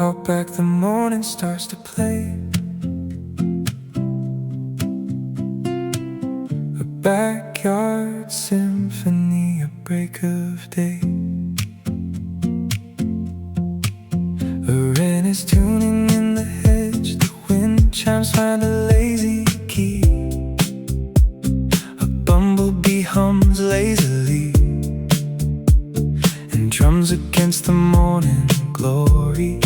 Out back the morning starts to play, a backyard symphony, a break of day. A wren is tuning in the hedge, the wind chimes find a lazy key. A bumblebee hums lazily and drums against the morning glory.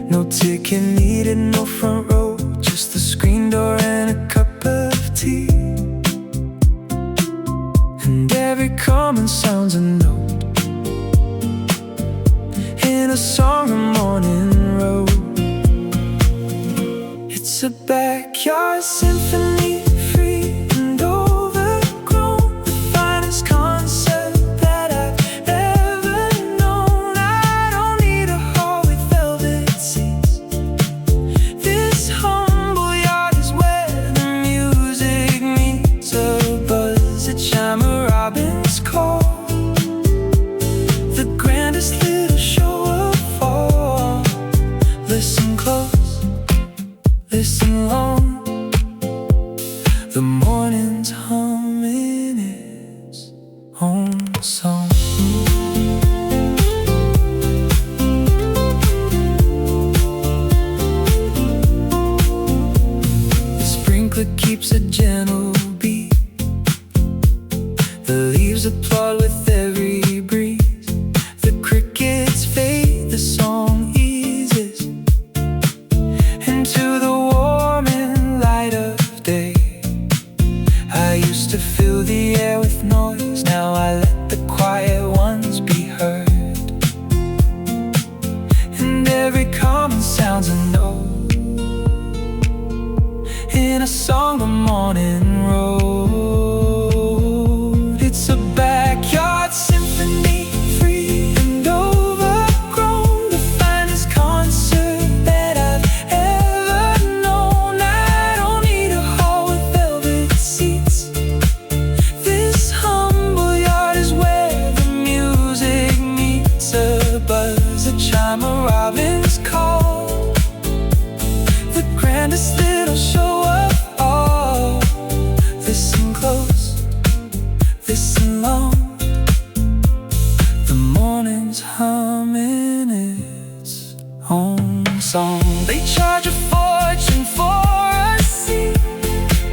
No ticket needed, no front row, just the screen door and a cup of tea. And every comment sounds a note in a song the morning wrote. It's a backyard symphony, free and overgrown, the finest concert that I've ever known. I don't need a hall with velvet seats. This humble yard is where the music meets a buzz, a chime, a robin's call, the grandest little show of all. Listen close, listen long, the morning's humming its own song. The sprinkler keeps a gentle beat, the leaves applaud with every breeze. The crickets fade, the song eases into the warm and light of day. I used to fill the air with noise, now I let the quiet ones be heard. And every comment sounds a note in a song the morning wrote. It's a backyard symphony, free and overgrown, the finest concert that I've ever known. I don't need a hall with velvet seats. This humble yard is where the music meets a buzz, a chime, a robin's call, the grandest little show of all. Listen close, listen long, the morning's humming its own song. They charge a fortune for a seat,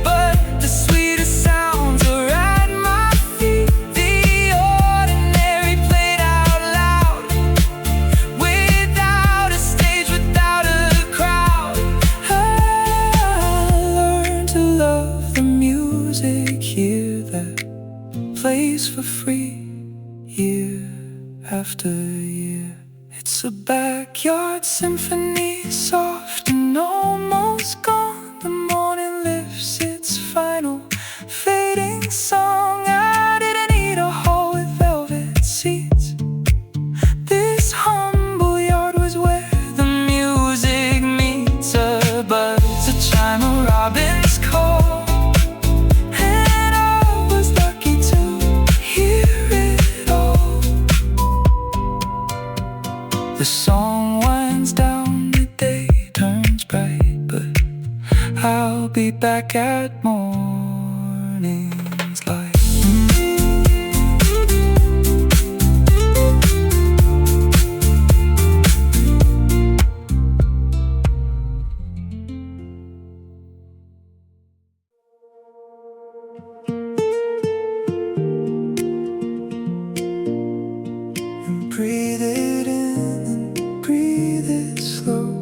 but the sweetest sounds are at my feet. The ordinary played out loud, without a stage, without a crowd. I learned to love the music here that plays for free year after year. It's a backyard symphony, soft and almost gone. The morning lifts its final fading song. I didn't need a hall with velvet seats. This humble yard was where the music meets a buzz, a chime, a robin's call, and I was lucky to hear it all. The song winds down, the day turns bright, but I'll be back at morning's light. And breathe it in and breathe it slow.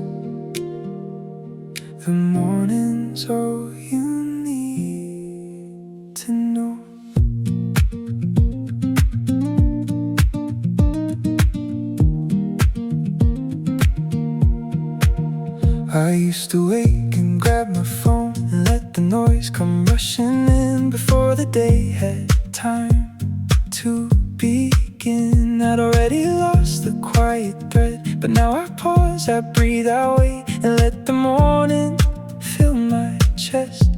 The morning's all you need to know. I used to wake and grab my phone and let the noise come rushing in before the day had time to begin. I'd already lost the quiet thread, but now I pause, I breathe, I wait, and let the morning fill my chest.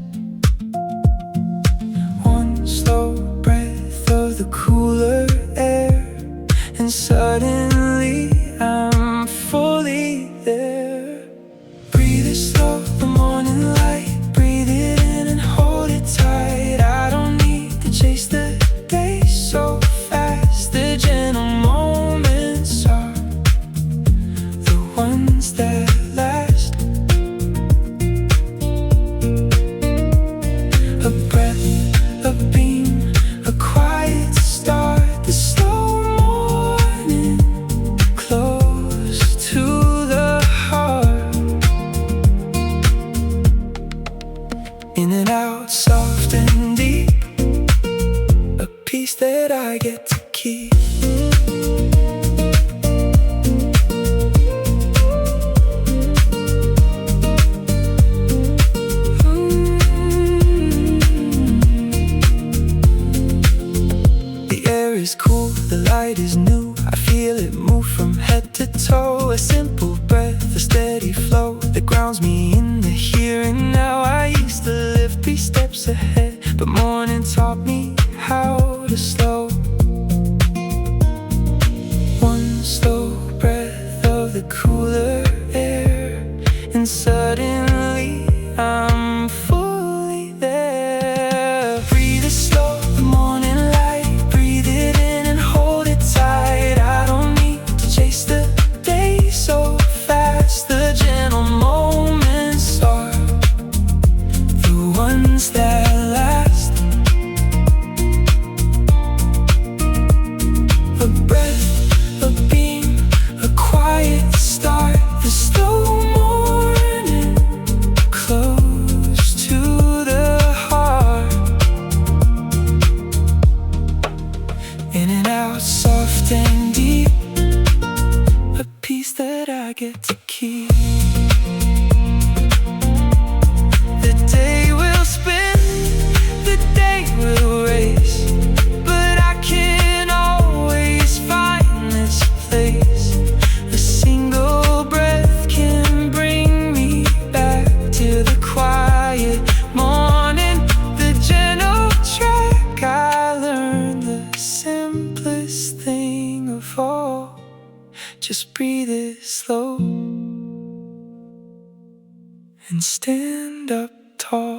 In and out, soft and deep, a piece that I get to keep. The air is cool, the light is new, I feel it move from head to toe. A simple breath, a steady flow that grounds me in the here and now. I used to live 3 steps ahead, but morning taught me how to slow. One slow breath of the cooler air, and suddenly I'm fully there. Breathe it slow, the morning light, breathe it in and hold it tight. I don't need to chase the day so fast. The gentle moments are the ones that last. A breath, a beam, a quiet start. The slow morning close to the heart. In and out, soft and deep, a piece that I get to keep. The day will spin, the day will race, but I can always find this place. A single breath can bring me back to the quiet morning, the gentle track. I learned the simplest thing of all: just breathe it slow and stand up tall.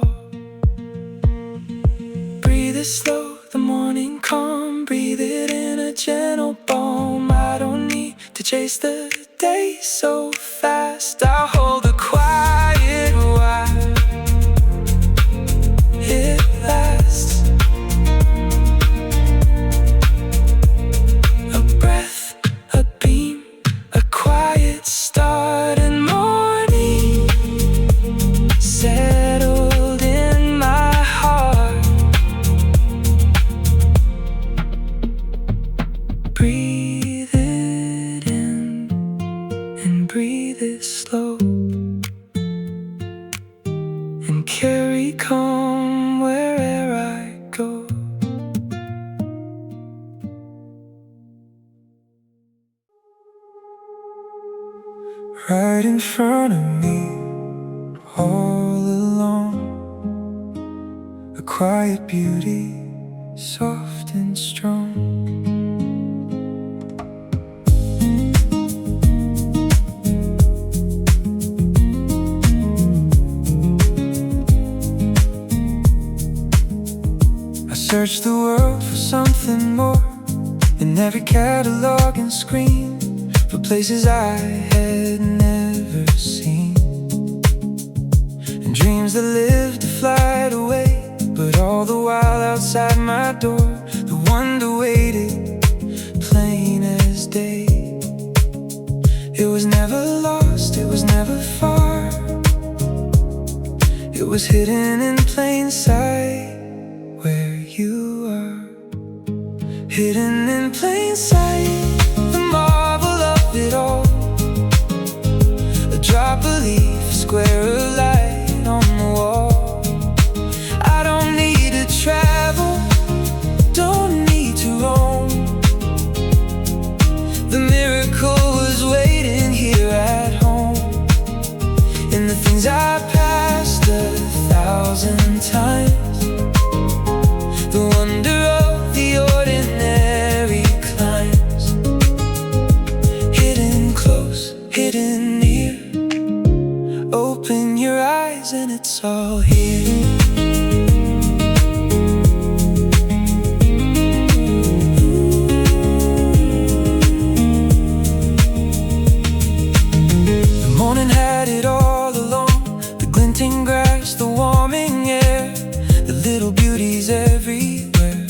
Breathe it slow, the morning calm, breathe it in a gentle balm. I don't need to chase the day so fast. I'll hold the quiet while it lasts. A breath, a beam, a quiet start, and morning settled in my heart. Breathe it in and breathe it slow, and carry calm wherever I go. Right in front of me, all alone, a quiet beauty, soft and strong. I searched the world for something more, in every catalog and screen, for places I had never seen, and dreams that lived a flight away. But all the while outside my door, the wonder waited, plain as day. It was never lost, it was never far, it was hidden in plain sight, where you are. Hidden in plain sight, the marvel of it all. A drop of leaf, a square of light on the wall. I don't need to travel, don't need to roam. The miracle was waiting here at home. In the things I passed 1,000 times, the wonder of the ordinary climbs. Hidden close, hidden near, open your eyes and it's all here. The morning had it all alone, the glinting grass, the warming air, the little beauties everywhere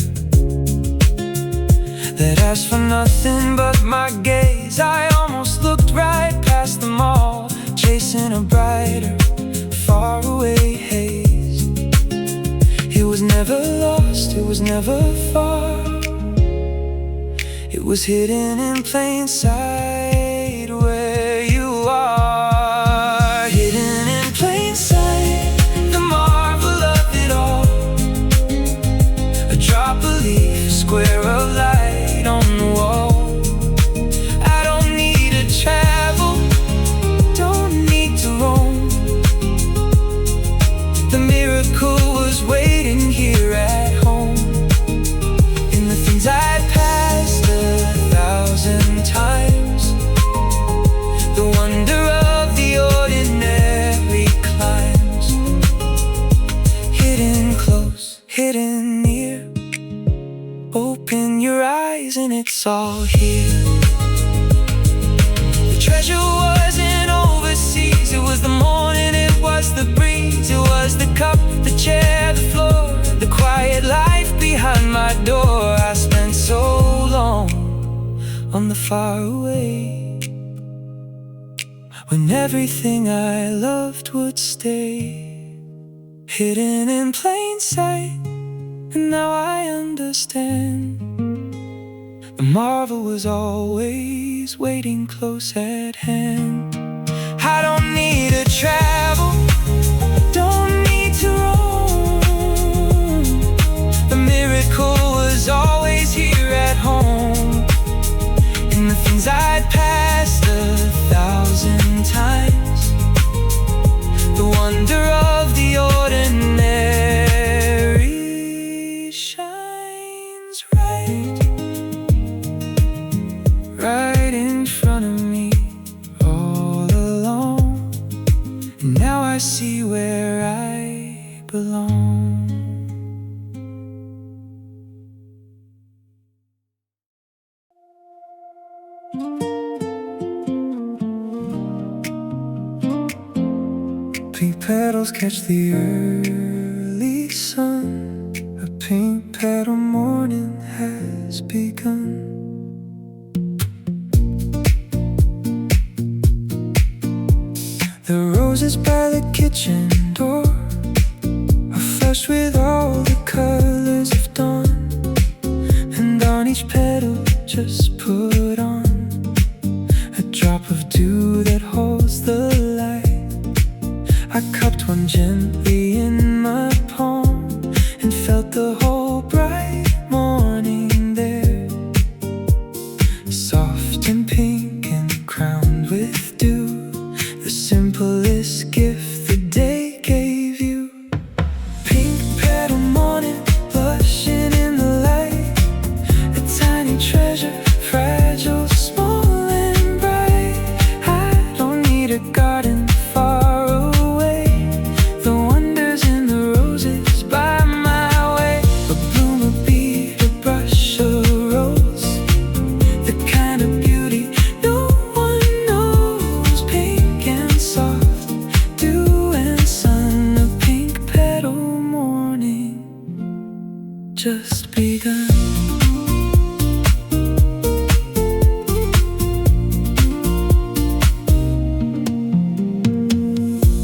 that asked for nothing but my gaze. I almost looked right past them all, chasing a brighter, faraway haze. was never far. It was hidden in plain sight where you are. Hidden in plain sight, the marvel of it all. A drop of leaf, a square of light on the wall. I don't need to travel, don't need to roam. The miracle was waiting here at home. In the things I'd passed 1,000 times, the wonder of the ordinary climbs. Hidden close, hidden near. Open your eyes and it's all here. The treasure wasn't overseas. It was the morning, it was the breeze. It was the cup, the chair, the floor, the quiet life behind my door. I spent so long on the far away, when everything I loved would stay. Hidden in plain sight, and now I understand. The marvel was always waiting close at hand. I don't need to travel, don't need to roam. The miracle was always here at home. In the things I'd passed 1,000 times, the wonder of the ordinary shines right in front of me, all alone. And now I see where I belong. Pink petals catch the early sun. A pink petal morning has begun. The roses by the kitchen door are flushed with all the colors of dawn. And on each petal just put on a drop of dew that holds the light. I cupped one gently in my palm and felt the whole bright morning there. Soft and pink and crowned with dew, the simplest gift the day gave you. Pink petal morning, blushing in the light. A tiny treasure, fragile, small and bright. I don't need a garden far away. The wonders in the roses by my way. A bloom, a bead, a brush, a rose, the kind of beauty no one knows. Pink and soft, dew and sun. A pink petal morning just begun.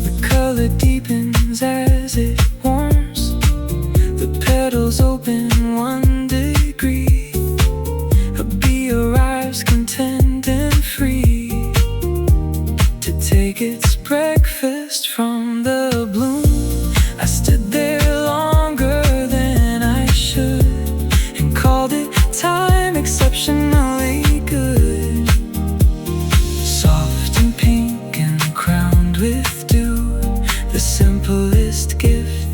The color deepens as it warms. The petals open 1 degree. A bee arrives content and free to take its breakfast from the bloom. I stood there longer than I should and called it time exceptionally good. Soft and pink and crowned with dew, the simplest gift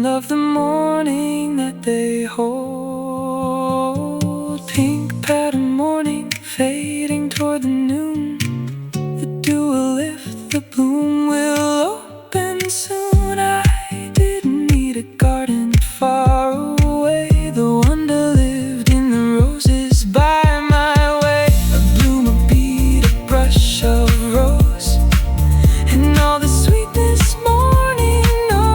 and love the morning that they hold. Pink petal morning, fading toward the noon. The dew will lift, the bloom will open soon. I didn't need a garden far away. The wonder lived in the roses by my way. A bloom, a bead, a brush of rose, and all the sweetness morning knows.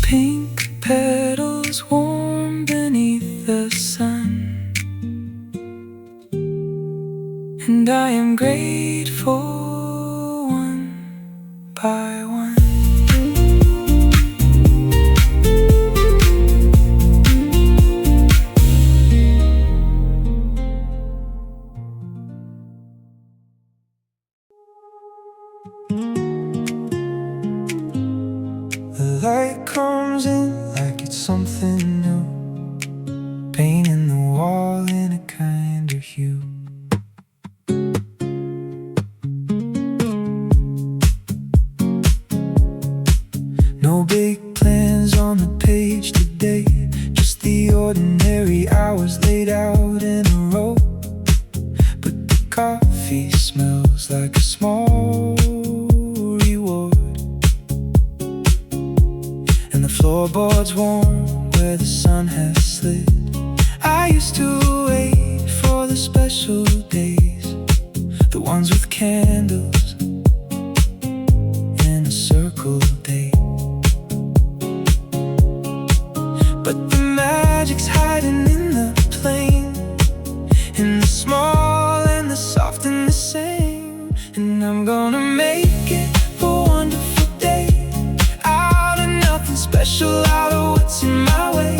Pink petals warm beneath the sun, and I am grateful one by one. The light comes in like it's something new, painting the wall in a kinder hue. No big plans on the page today, just the ordinary hours laid out in a row. But the coffee smells like a small reward, and the floorboard's warm where the sun has slid. I used to wait for the special days, the ones with candles in a circle day. But the magic's hiding in the plain, in the small and the soft and the same. And I'm gonna make it a wonderful day, out of nothing special, out of what's in my way.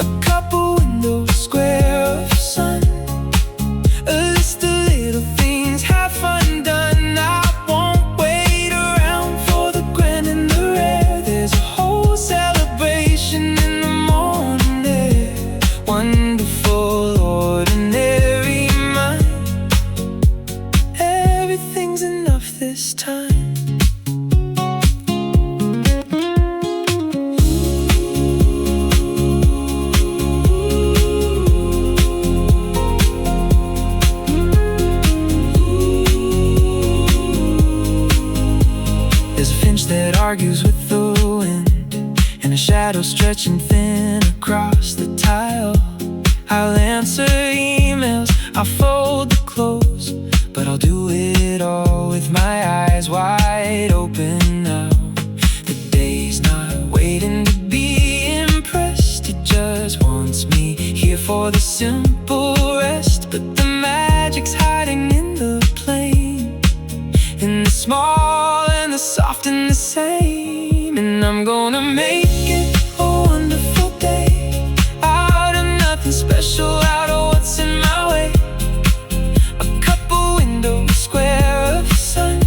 A couple windows, square of sun, a list of little things, have fun done. I won't wait around for the grand and the rare. There's a whole celebration in the morning air. Wonderful, ordinary mind. Everything's enough this time. There's a finch that argues with the wind, and a shadow stretching thin across the tile. I'll answer emails, I'll fold the clothes, but I'll do it all with my eyes wide open now. The day's not waiting to be impressed, it just wants me here for the simple rest. But the magic's hiding in the plain, in the small and the soft and the same. And I'm gonna make it a wonderful day, out of nothing special, out of what's in my way. A couple windows, square of sun,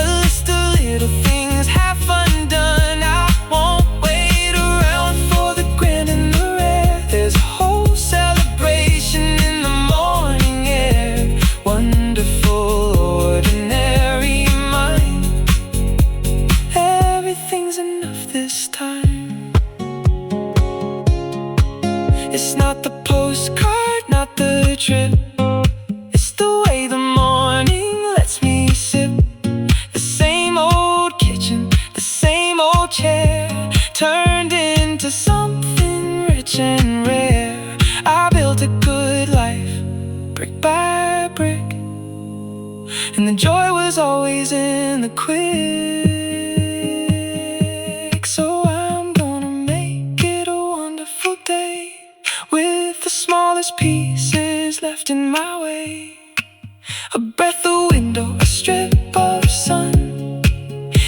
a list of little things, have fun done. I won't wait around for the grand and the rare. There's a whole celebration in the morning air. Wonderful, ordinary mind. Everything's enough this time. It's not the postcard, not the trip, it's the way the morning lets me sip. The same old kitchen, the same old chair, turned into something rich and rare. I built a good life, brick by brick, and the joy was always in the quick. So I'm gonna make it a wonderful day, with the smallest pieces left in my way. A breath of window, a strip of sun,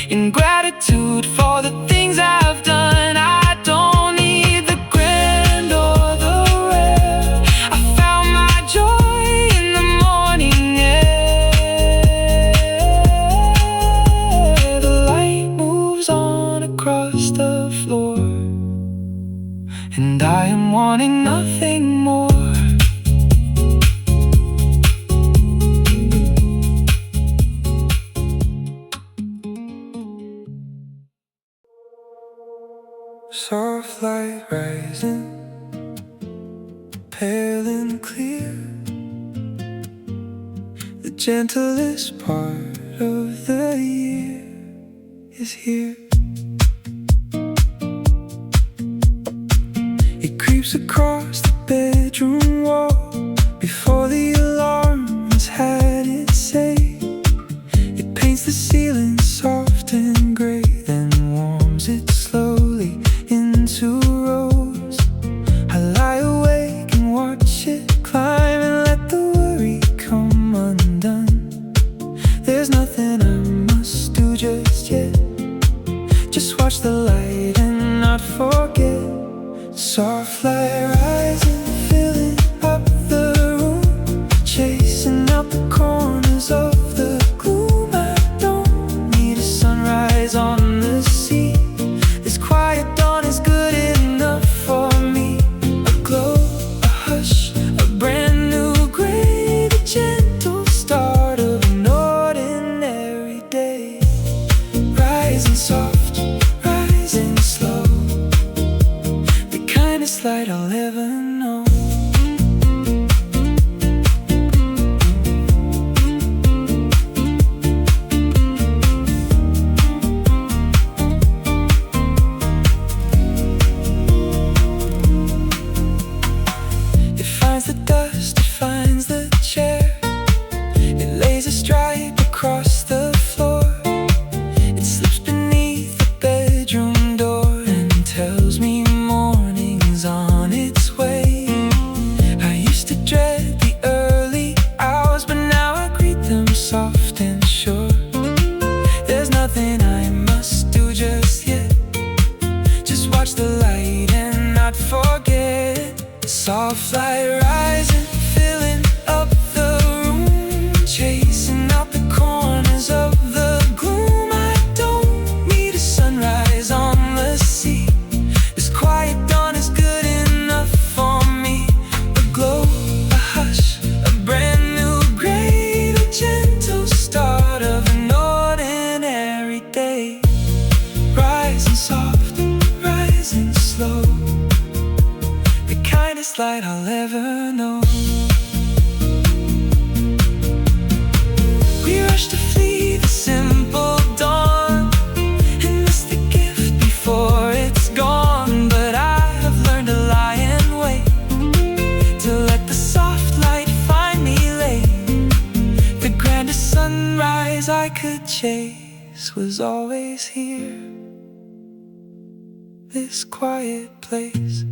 in gratitude for the things I've done. I don't need the grand or the rare. I found my joy in the morning air. The light moves on across the floor, and I am wanting nothing more. Soft light rising, pale and clear. The gentlest part of the year is here. It creeps across the bedroom wall before the alarm has had its say. It paints the ceiling soft and gray, then warms it slowly into rose. I lie awake and watch it climb and let the worry come undone. There's nothing I must do just yet, just watch the light and not forget. Soft light rising, filling up the room, chasing out the corners of the gloom. I don't need a sunrise on the sea. This quiet dawn is good enough for me. A glow, a hush, a brand new gray, the gentle start of an ordinary day. Rising soft, rising slow, the kindest light I'll ever know. It finds the dust, it finds the chair, it lays a stripe across the floor. It slips beneath the bedroom door and tells me morning's on its way. I used to dread the early hours, but now I greet them soft and sure. There's nothing I must do just yet, just watch the light and not forget. Soft light rising, filling up the room, chasing out the corners of the gloom. I don't need a sunrise on the sea. This quiet dawn is good enough for me. A glow, a hush, a brand new gray, the gentle start of an ordinary day. Rising soft, rising slow, the kindest light I'll ever know. We rush to flee the simple dawn and miss the gift before it's gone. But I have learned to lie and wait, to let the soft light find me late. The grandest sunrise I could chase was always here, this quiet place.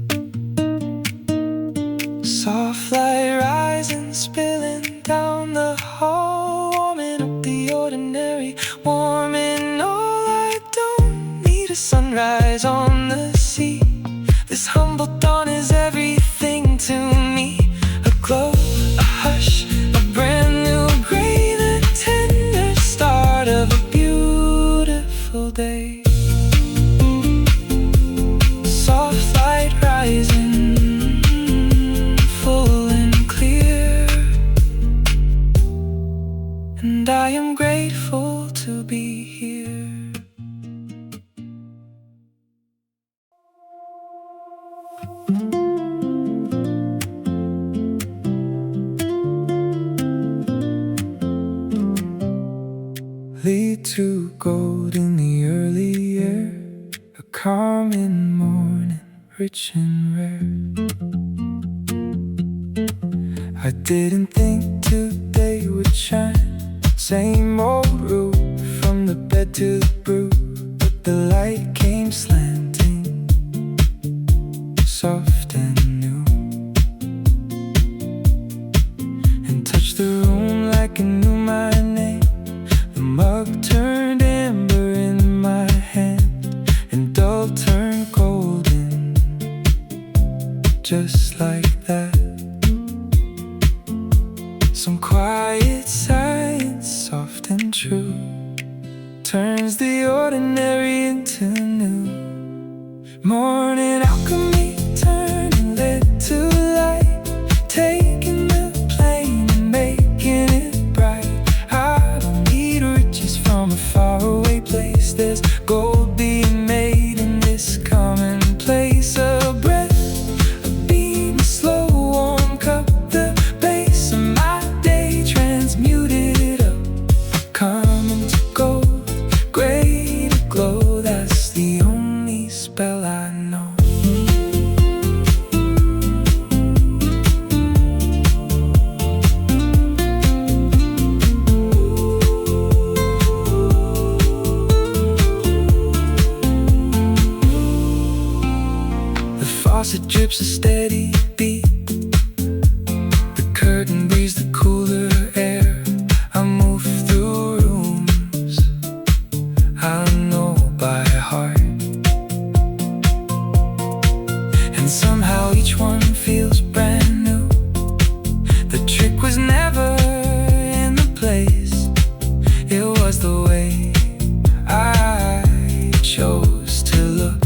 Soft light rising, spilling down the hall, warming up the ordinary, warming all. I don't need a sunrise on the sea. This humble dawn is everything to me. A glow, a hush, a brand new gray, the tender start of a beautiful day. Soft light rising, full and clear, and I am grateful to be here. Lead to gold in the early air, a calming morning, rich and rare. I didn't think today would shine. Same old route from the bed to the brew, but the light came slanting, soft and new, and touched the room like it knew my name. The mug turned amber in my hand, and dull turned golden, just like that. Some quiet science, soft and true, turns the ordinary into new. Morning alchemy, turning lead to light, taking the plain and making it bright. I don't need riches from a faraway place. There's gold being made in this commonplace. it drips a steady beat. The curtain breathes the cooler air. I move through rooms I know by heart, and somehow each one feels brand new. The trick was never in the place, it was the way I chose to look.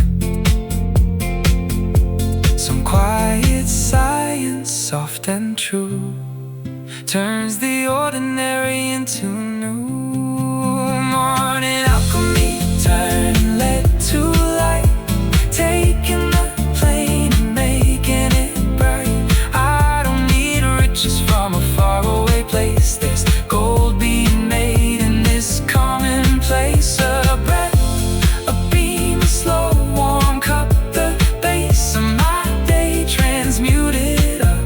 Some quiet science, soft and true, turns the ordinary into new. Morning alchemy, turn lead to light, taking the plain and making it bright. I don't need riches from a faraway place. There's gold being made in this commonplace. A breath, a beam, a slow warm cup, the base of my day transmuted up,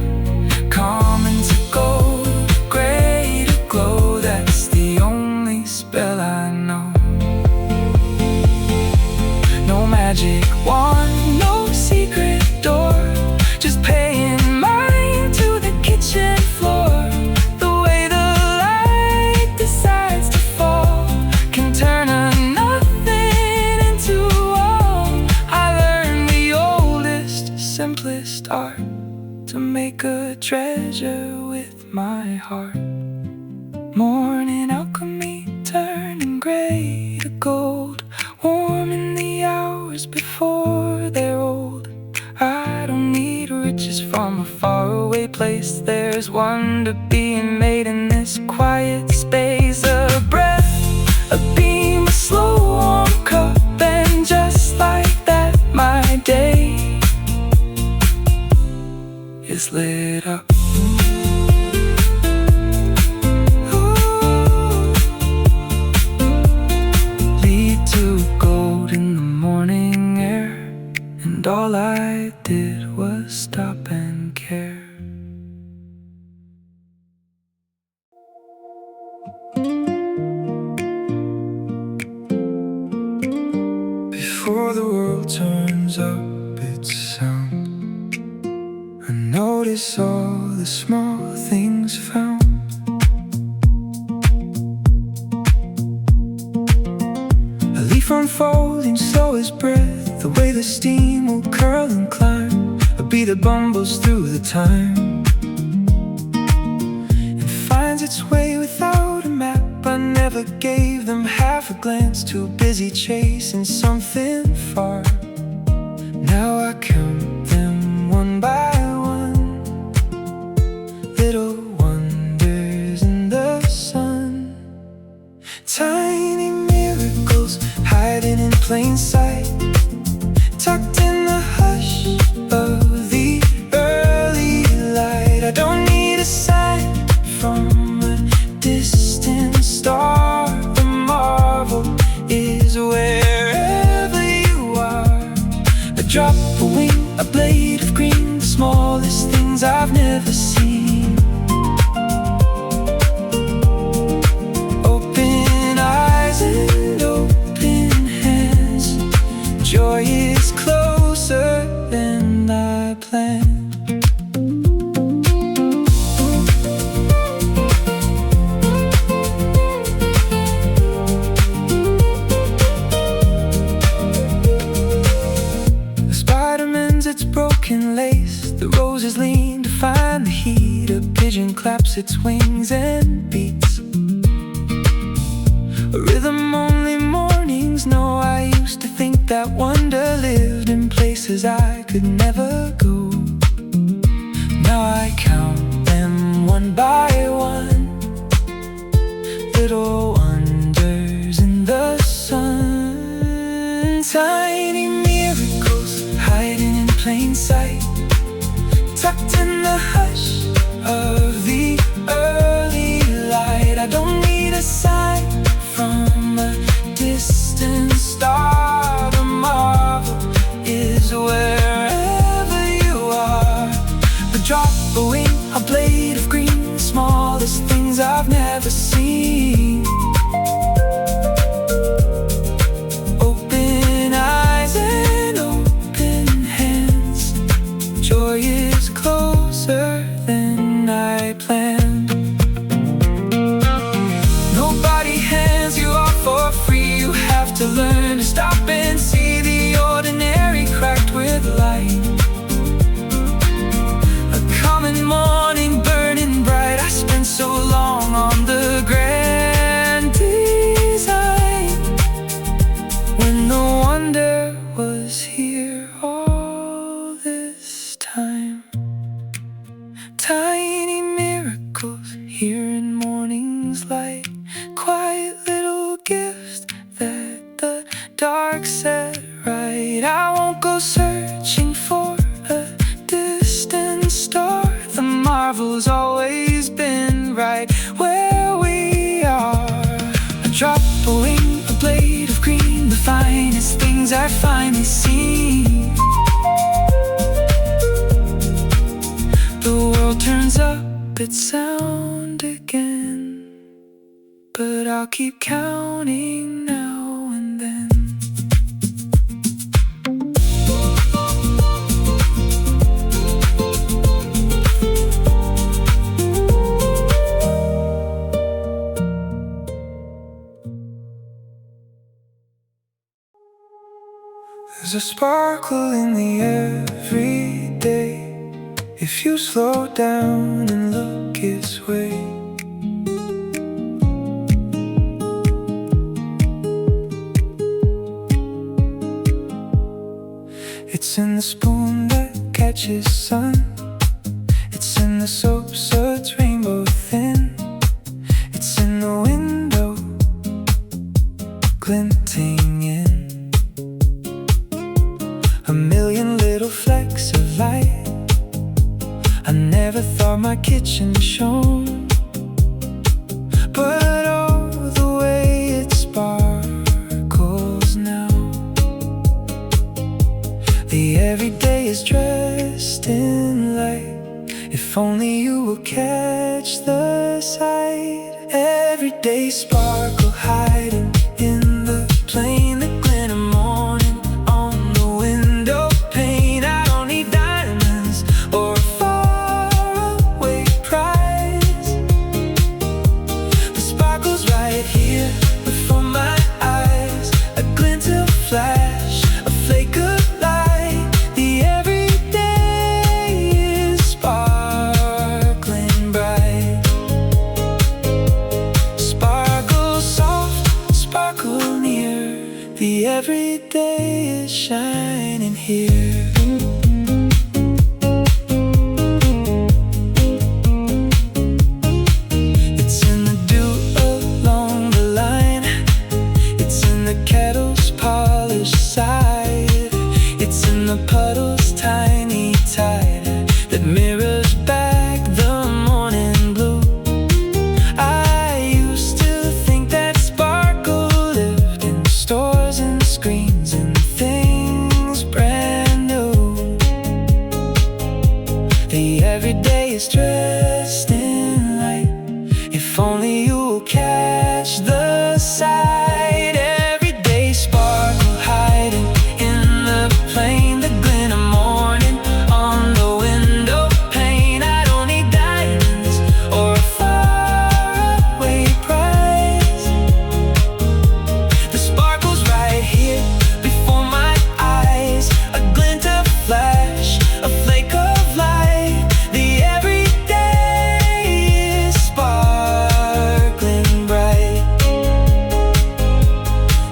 calm into gold, gray to glow. That's the only spell I know. No magic wand, no secret door, just paying mind to the kitchen floor. The way the light decides to fall can turn a nothing into all. I learned the oldest, simplest art, to make a treasure with my heart. Morning alchemy, turning gray to gold, warm in the hours before they're old. I don't need riches from a faraway place. There's wonder being made in this quiet space. A breath, a beam, a slow warm cup, and just like that my day is lit up. Lead to gold in the morning air, and all I did was stop and care. Before the world turns up its sound, I notice all the small things found. A leaf unfolding slow as breath, the way the steam will curl and climb. A bee that bumbles through the time and finds its way without a map. I never gave them half a glance, too busy chasing something far. Now I count them one by one, little wonders in the sun. Tiny miracles hiding in plain sight, tucked in the hush of the early light. I don't need a sign from a distant star. The marvel is wherever you are. A drop, a wing, a blade of green, the smallest things I've never seen. Open eyes and open hands, joy is closer than I planned. The spider mends its broken lace, the roses lean to find the heat. A pigeon claps its wings and beats a rhythm only mornings know. I used to think that wonder lived in places I could never go. Now I count them one by one, little wonders in the sun. Tiny miracles hiding in plain sight, tucked in the hush of the early light. I don't need a sign from a distant star. The marvel is wherever you are. A drop, a wing, a blade of green, the smallest things I've never seen. Open eyes and open hands, gift that the dark set right. I won't go searching for a distant star. The marvel's always been right where we are. A drop, a wing, a blade of green, the finest things I've finally seen. The world turns up its sound again, but I'll keep counting now and then. There's a sparkle in the everyday if you slow down and look its way. It's in the spoon that catches sun. It's in the soap suds rainbow thin. It's in the window glinting in a million little flecks of light. I never thought my kitchen shone, but oh, the way it sparkles now. The everyday is dressed in light. If only you will catch the sight. Everyday sparkle hiding in the plain, the glitter morning on the window pane. I don't need diamonds or a faraway prize. The sparkle's right here before my eyes. A glint, a flash, a flake of light. The everyday is sparkling bright. Sparkle soft, sparkle near. The everyday is shining here. It's in the dew along the line. It's in the kettle's polished side. It's in the puddle's tiny tide that mirrors back the morning blue. I used to think that sparkle lived in stores and screens and things brand new. The everyday is dressed in light. If only you will catch the sight. Everyday sparkle hiding in the plain, the glitter morning on the window pane. I don't need diamonds or a faraway prize. The sparkle's right here before my eyes. A glint, a flash, a flake of light. The everyday is sparkling bright.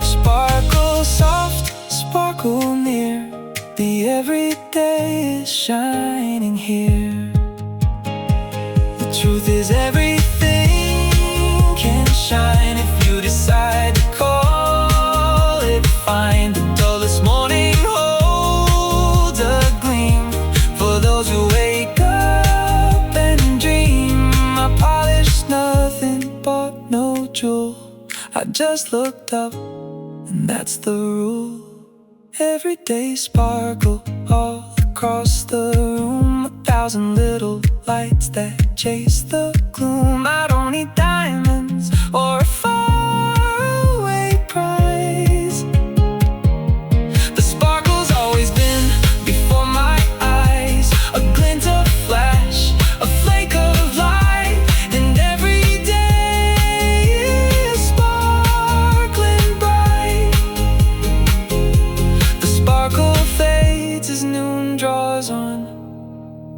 Sparkle soft, sparkle near. The everyday is shining here. The truth is everything can shine if you decide to call it fine. The dullest morning holds a gleam for those who wake up and dream. I polished nothing, bought no jewel. I just looked up, and that's the rule. Everyday sparkle all across the room. 1,000 little lights that chase the gloom. I don't need diamonds or a faraway prize. The sparkle's always been before my eyes. A glint, a flash, a flake of light. And every day is sparkling bright. The sparkle fades as noon draws on,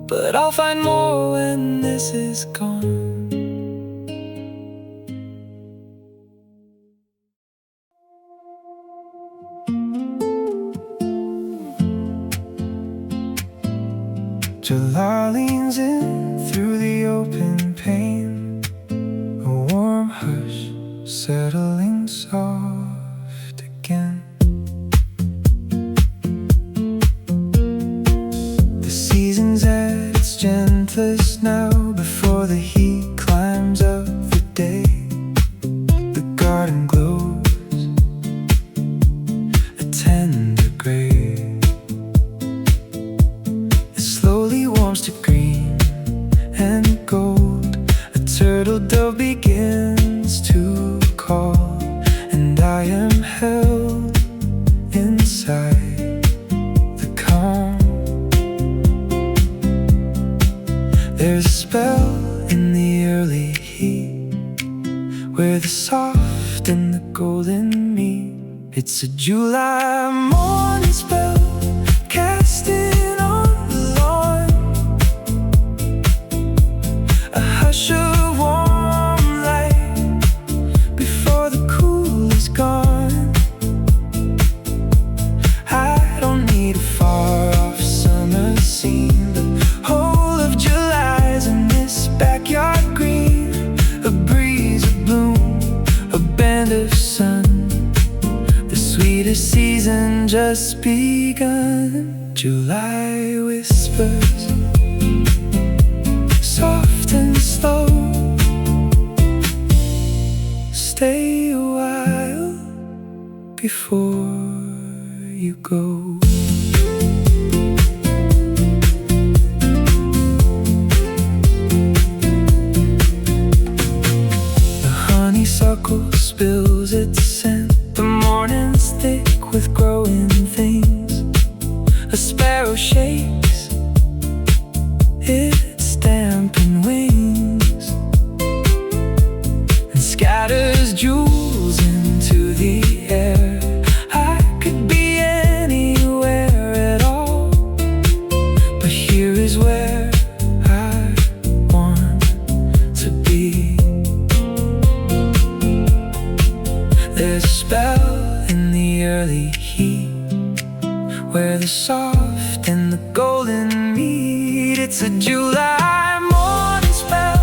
but I'll find more when this is gone. July leans in through the open pane. A warm hush settling soft again. The season's at its gentlest now, before the heat climbs up the day. The garden glows a tender gray. It slowly warms to green and gold. A turtle dove begins to call, and I am held inside the calm. There's a spell in the early heat, where the soft and the golden meet. It's a July morning spell, casting on the lawn a hush of warm light before the cool is gone. I don't need a far-off summer scene. The whole of July's in this backyard green. A breeze, a bloom, a band of sun. The sweetest season just begun. July whispers, soft and slow. Stay a while before you go. The honeysuckle spills its scent. The morning's thick with growing things. A sparrow shakes its damping wings and scatters jewels into the air. I could be anywhere at all, but here is where I want to be. There's a spell in the early heat, where the soft and the golden meet. It's a July morning spell,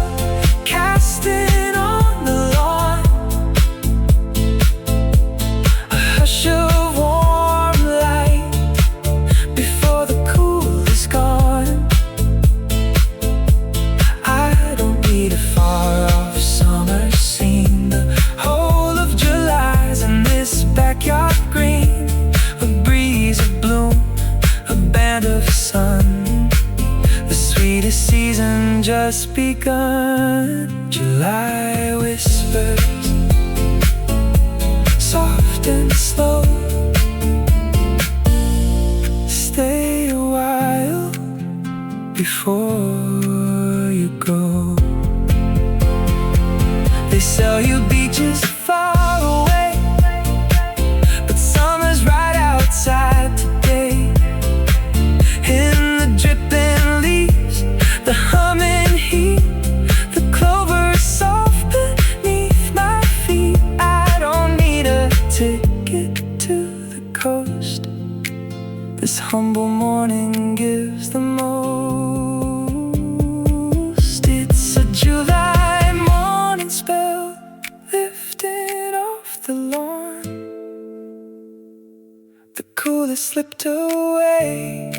casting on the lawn a hush of warm light before the cool is gone. I don't need a far-off summer scene. The whole of July's in this backyard green. A breeze, a bloom, a band of sun. The sweetest season just begun. July whispers, soft and slow. Stay a while before you go. They sell you beaches far away, but summer's right outside today. In the dripping leaves, the humming heat, the clover soft beneath my feet. I don't need a ticket to the coast. This humble morning gives the most. It's a July morning spell, lifting off the lawn. The cool has slipped away,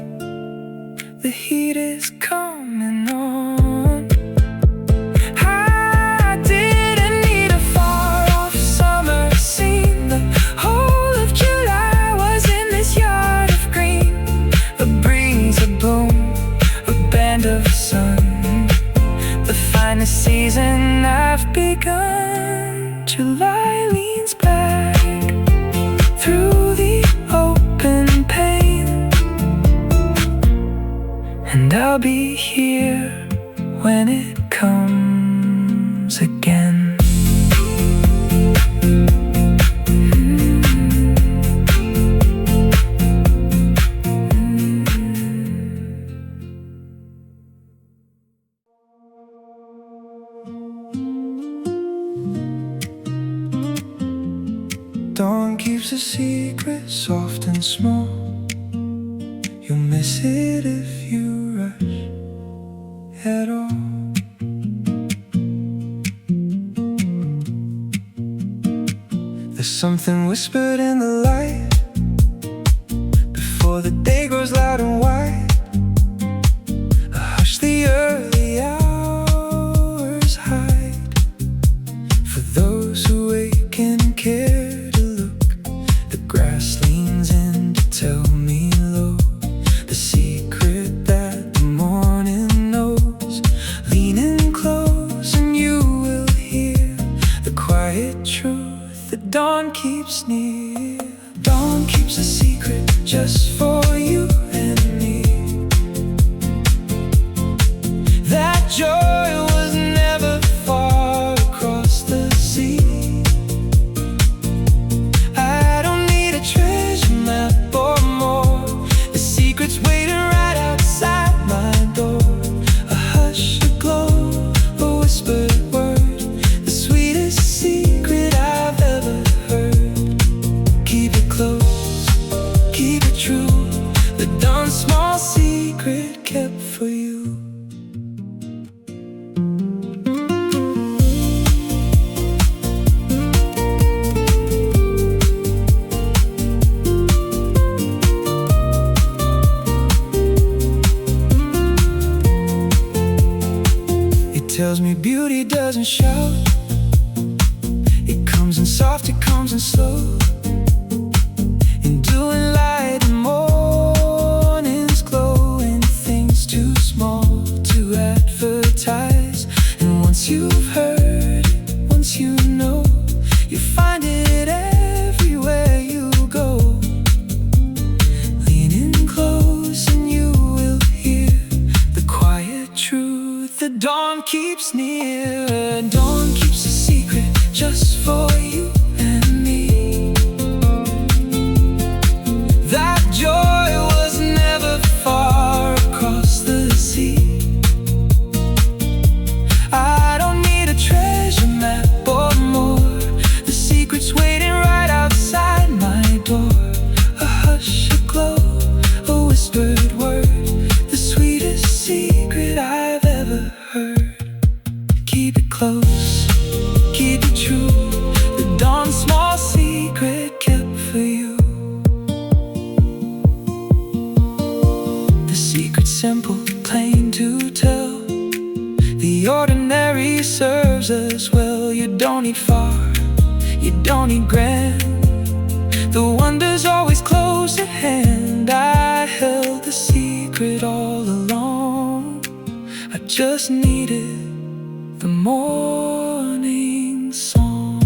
the heat is coming on. I didn't need a far-off summer scene. The whole of July was in this yard of green. A breeze, a bloom, a band of sun. The finest season I've begun. July leans back through the open pane, and I'll be here when it comes again. Dawn keeps a secret soft and small. You'll miss it if you rush at all. The Something whispered in the light before the day grows loud and wide. Hush the early hours hide. For those who wake and care to look, the grass leans in to tell me low the secret that the morning knows. Lean in close and you will hear the quiet truth that dawn keeps near. Dawn keeps a secret just for you and me. That joy was never far across the sea. I don't need a treasure map or more. The secret's waiting right outside my door. A hush, a glow, a whispered word, the sweetest secret I've ever heard. Keep it close, keep it true, the dawn's small secret kept for you. It tells me beauty doesn't shout. It comes in soft, it comes in slow. In doing light and morning's glow. And things too small to advertise. And once you've heard it, once you know, you find it everywhere you go. Lean in close and you will hear the quiet truth that dawn keeps near. Dawn keeps a secret just for you and me. That joy was never far across the sea. I don't need a treasure map or more. The secret's waiting right outside my door. A hush, a glow, a whispered word, the sweetest secret I've ever heard. Keep it close, keep it true, the dawn's small secret kept for you. The secret's simple, plain to tell. The ordinary serves us well. You don't need far, you don't need grand. The wonder's always close at hand. I held the secret all along. I just needed the morning song.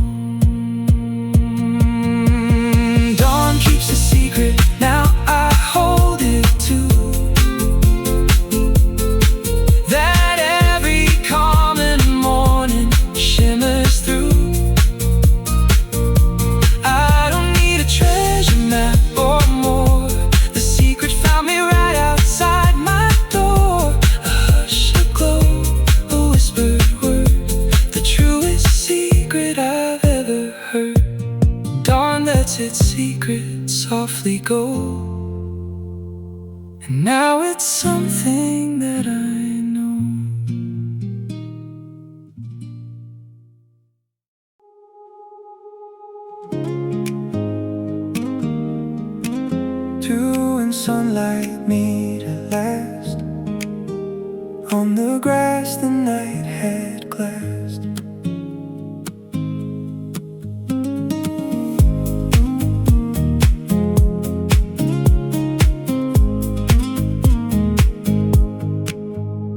Dawn keeps a secret, now I hold it too. That every common morning shimmers through. I don't need a treasure map or more. The secret found me right outside my door. A hush, a glow, a whispered word, the truest secret I've ever heard. Dawn lets its secret softly go, and now it's something that I know. Dew and sunlight meet at last. On the grass the night had glassed.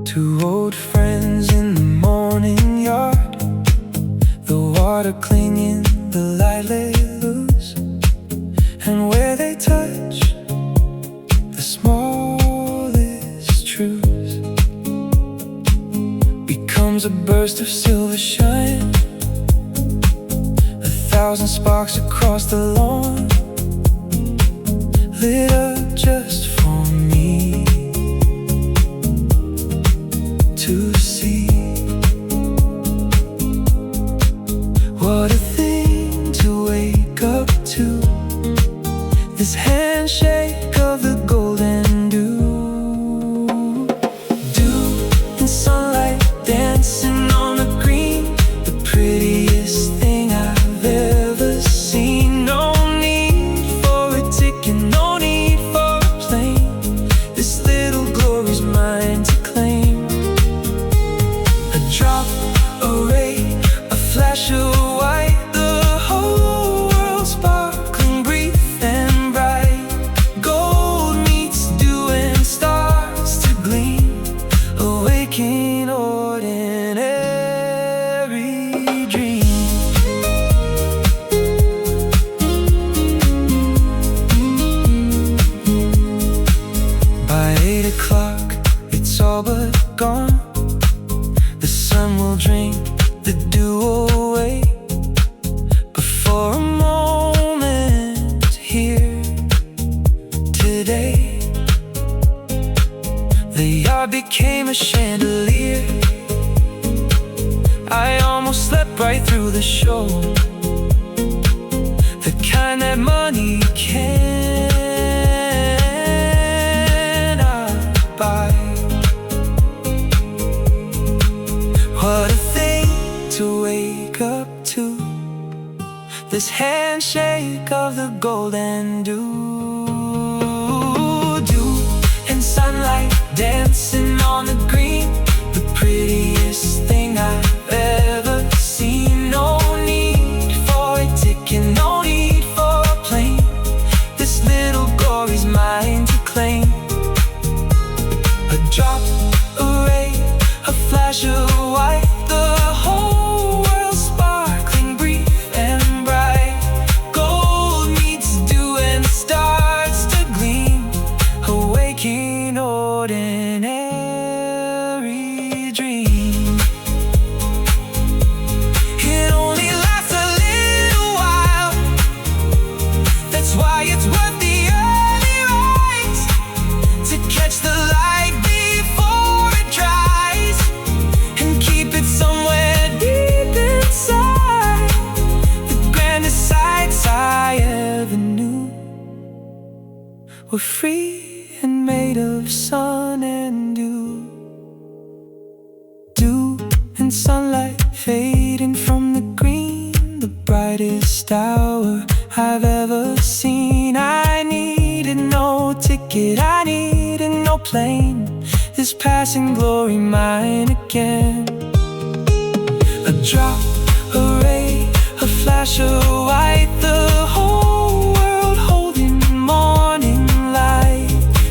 Two old friends in the morning yard, the water clinging, the light let loose. And where they touch, the smallest truth becomes a burst of silver shine. 1,000 sparks across the lawn, lit up just for me to see. What a thing to wake up to, this handshake of the golden dew. Dew and sunlight dancing on the green, the prettiest thing I've ever seen. became a chandelier. I almost slept right through the show, the kind that money cannot buy. What a thing to wake up to, this handshake of the golden dew. Dew and sunlight dancing on the green, the prettiest thing I've ever seen. No need for a ticket, no need for a plane. This little glory's mine to claim. A drop, a ray, a flash of white, the whole world sparkling, brief and bright. Gold meets dew and starts to gleam, awaking ordinary dream. It only lasts a little while, that's why it's worth the early rise, to catch the light before it dries, and keep it somewhere deep inside, the grandest sights I ever knew were free and made of sun and dew. Dew and sunlight fading from the green, the brightest hour I've ever seen. I needed no ticket, I needed no plane, this passing glory mine again. A drop, a ray, a flash of white, the whole world holding morning light.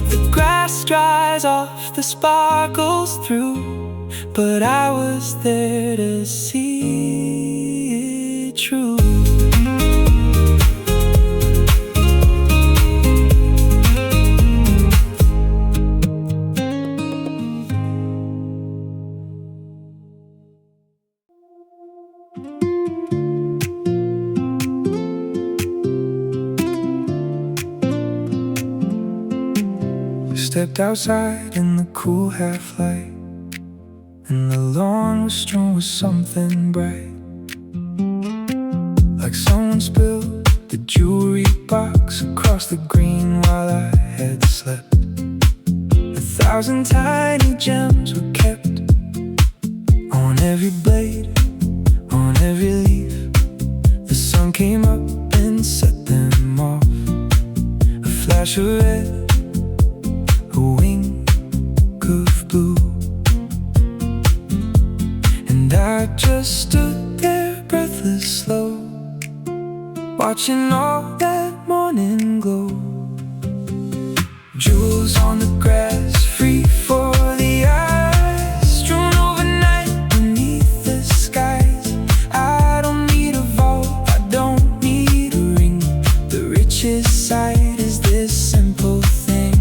The grass dries off, the sparkles through, but I was there to see it true. Stepped outside in the cool half-light, and the lawn was strewn with something bright, like someone spilled the jewelry box across the green while I had slept. 1,000 tiny gems were kept on every blade, on every leaf. The sun came up and set them off. A flash of red, a wing of blue, and I just stood there breathless, slow, watching all that morning glow. Jewels on the grass, free for the eyes, strewn overnight beneath the skies. I don't need a vault, I don't need a ring. The richest sight is this simple thing,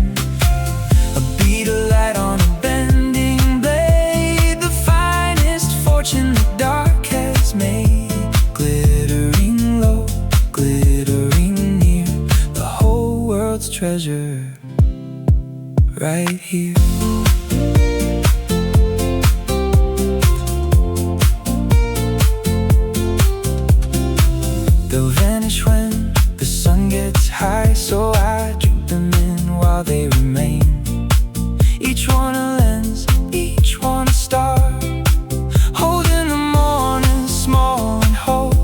a bead of light on a bending blade, the finest fortune the dark has made. Glittering low, glittering near, the whole world's treasure right here. They'll vanish when the sun gets high, so I drink them in while they remain. Each one a lens, each one a star, holding the morning small and whole.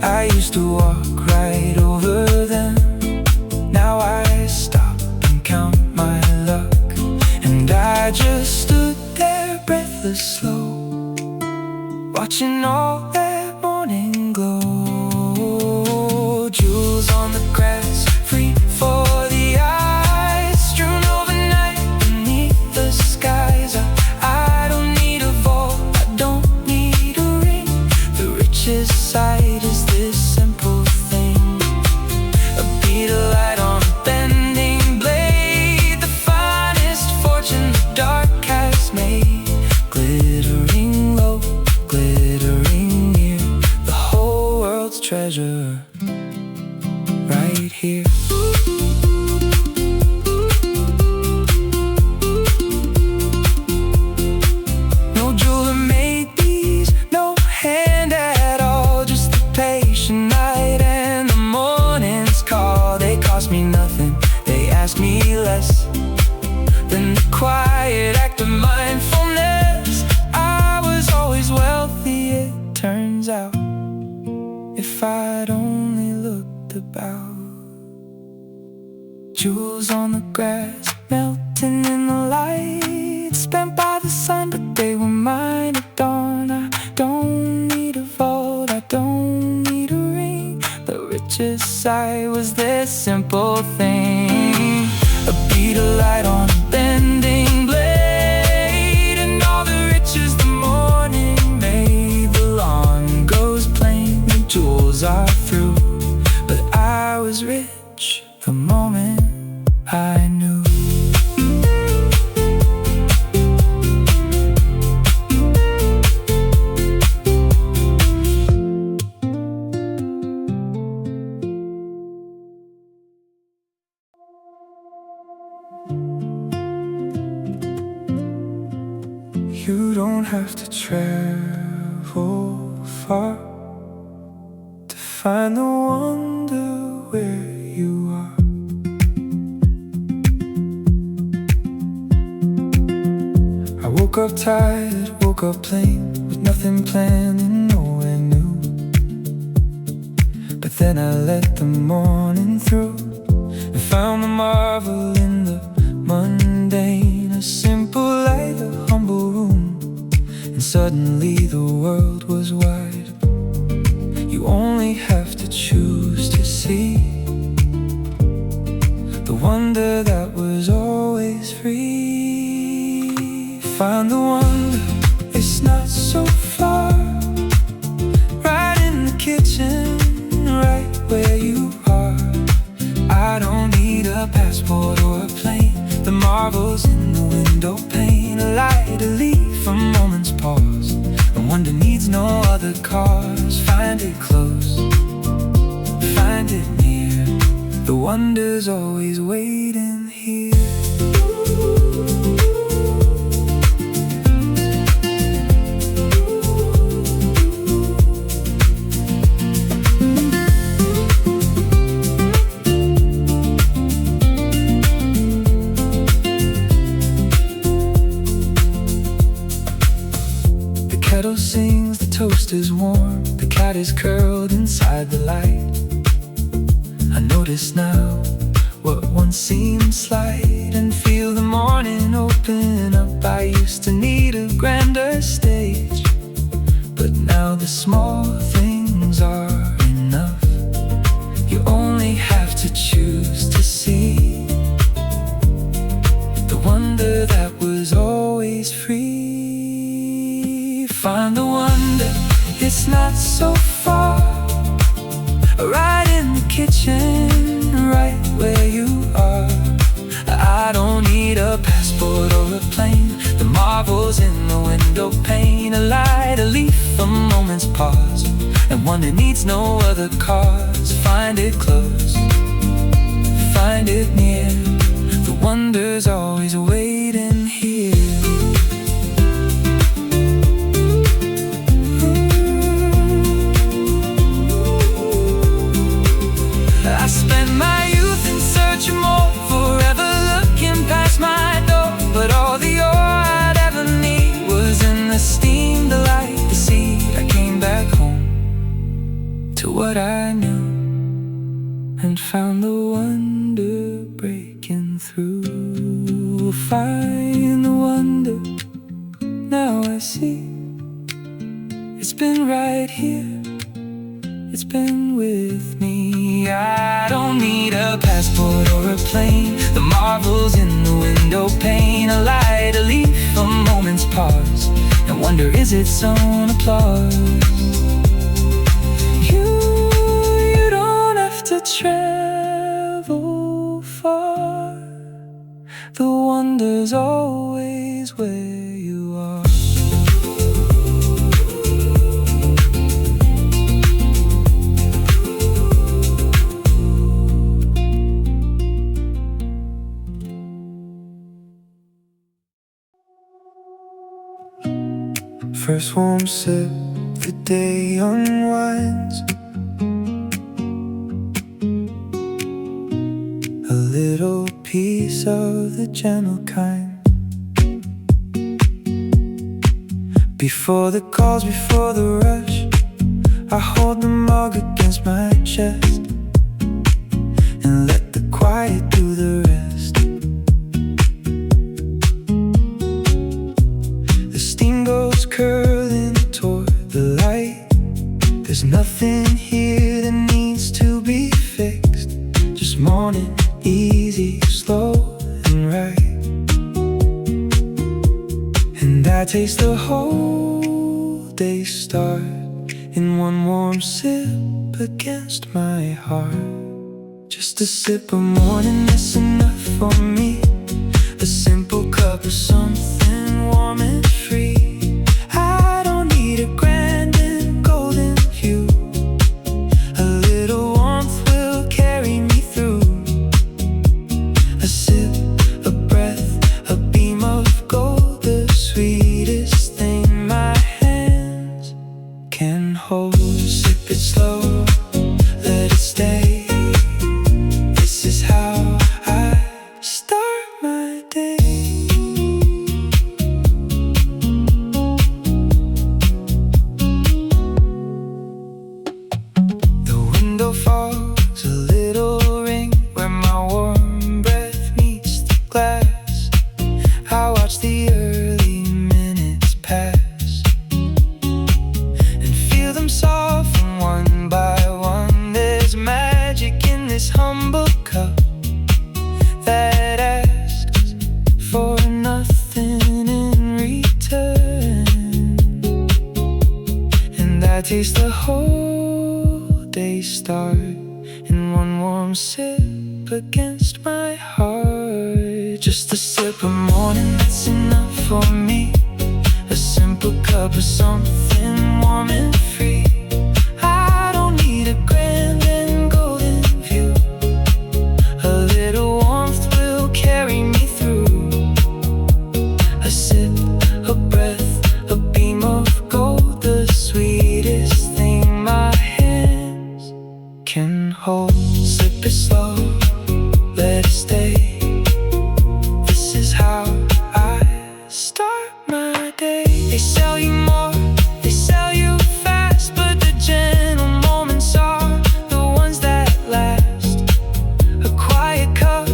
I used to walk right over them, now I stop and count my luck. And I just stood there breathless, slow, watching all that morning glow. Jewels on the grass, free for the eyes, strewn overnight beneath the skies. I don't need a vault, I don't need a ring. The richest sight is this simple thing, a bead of light on a bending blade, the finest fortune the dark has made. Glittering low, glittering near, the whole world's treasure right here. about. Jewels on the grass, melting in the light, spent by the sun, but they were mine at dawn. I don't need a vault, I don't need a ring. The richest sight was this simple thing: a bead of light on a bending blade, and all the riches the morning made. The lawn goes plain, the jewels are through, but I was rich the moment I knew. You don't have to travel far to find the wonder where you are. I woke up tired, woke up plain, with nothing planned and nowhere new. But then I let the morning through and found the marvel in the mundane. A simple light, a humble room, and suddenly the world was wide. You only have to choose to see the wonder that was always free. Find the wonder, it's not so far, right in the kitchen, right where you are. I don't need a passport or a plane, the marvel's in the window pane. A light, a leaf, a moment's pause, the wonder needs no other cause. Find it close, find it near, the wonder's always waiting here. The kettle sings, the toast is warm, the cat is curled inside the light. I notice now what once seemed slight, and feel the morning open up. I used to need a grander stage, but now the small things are enough. You only have to choose to see the wonder that was always free. Find the wonder, it's not so far, right in the kitchen, right where you are. I don't need a passport or a plane, the marvel's in the window pane. A light, a leaf, a moment's pause, and wonder needs no other cause. Find it close, find it near, the wonder's always waiting here. I spent my youth in search of more, forever looking past my door. But all the ore I'd ever need was in the steam, the light, the seed. I came back home to what I knew, and found the wonder breaking through. Find the wonder, now I see. It's been right here, it's been with me. I don't need a passport or a plane, the marvel's in the window pane. A light, a leaf, a moment's pause, and wonder is its own applause. You don't have to travel far, the wonder's always where you are. First warm sip, the day unwinds. A little piece of the gentle kind. Before the calls, before the rush, I hold the mug against my chest. morning, easy, slow, and right. And I taste the whole day start in one warm sip against my heart. Just a sip of morning, that's enough for me. A simple cup of something warm and free. I don't need a grand and golden view. A little warmth will carry me through. A sip, a breath, a beam of gold, the sweetest thing my hands can hold. Sip it slow, let it stay. This is how I start my day. The window falls, a little ring where my warm breath meets the glass. I watch the early minutes pass and feel them soften one by one. There's magic in this humble cup that asks for nothing in return. And I taste the whole day start in one warm sip against my heart. Just a sip of morning, that's enough for me. A simple cup of something warm and free. I don't need a grand and golden view. A little warmth will carry me through. A sip, a breath, a beam of gold, the sweetest thing my hands can hold. Sip it slow, let it stay. This is how I start my day. They sell you more, they sell you fast, but the gentle moments are the ones that last. A quiet cup,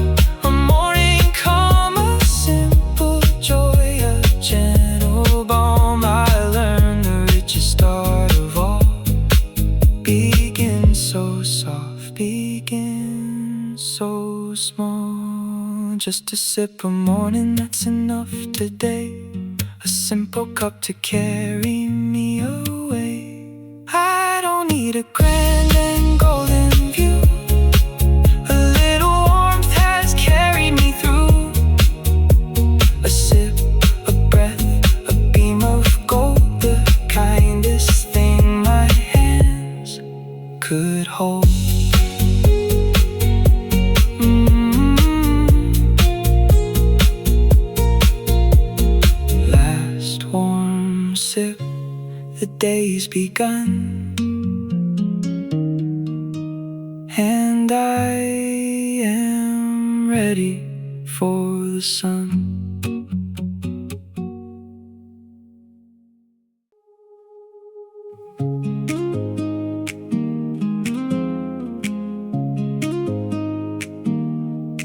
a morning calm, a simple joy, a gentle balm. I learned the richest art of all begins so soft, begins so small. Just a sip of morning, that's enough today. A simple cup to carry me away. I don't need a grand and golden view. A little warmth has carried me through. A sip, a breath, a beam of gold, the kindest thing my hands could hold. Last warm sip, the day's begun. And I am ready for the sun.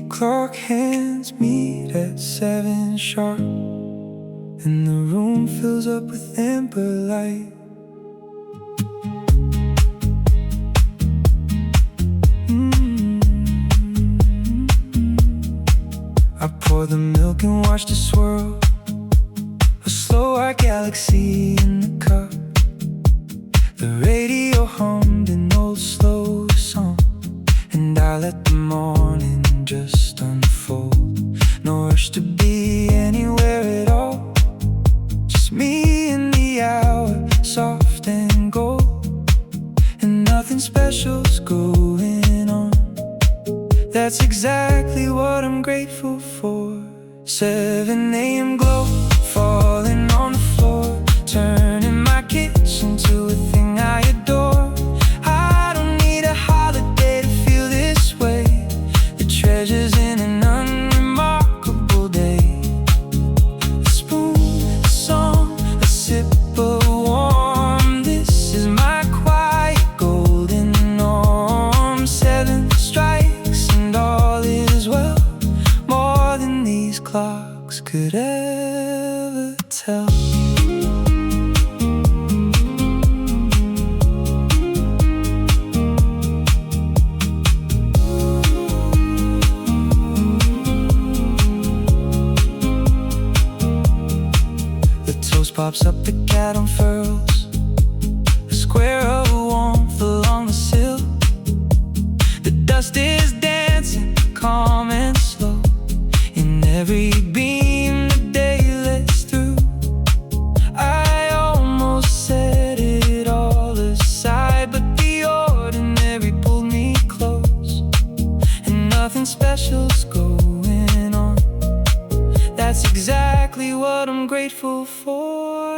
Clock hands meet at 7 sharp, and the room fills up with amber light. I pour the milk and watch the swirl, a slow art galaxy in the cup. The radio hummed an old slow song, and I let the morning just unfold. No rush to be anywhere at all, just me and the hour, soft and gold. And nothing special's going on. That's exactly what I'm grateful for. 7 a.m. glow, falling on the floor, turning my kitchen to a thing I adore. I don't need a holiday to feel this way. The treasure's in an unremarkable day. A spoon, a song, a sip of warm. This is my quiet golden norm. 7 strikes and all is well, more than these clocks could ever tell. pops up, the cat unfurls a square of warmth along the sill. The dust is dancing, calm and slow, in every beam the day lets through. I almost set it all aside, but the ordinary pulled me close, and nothing special's going on. That's exactly what I'm grateful for.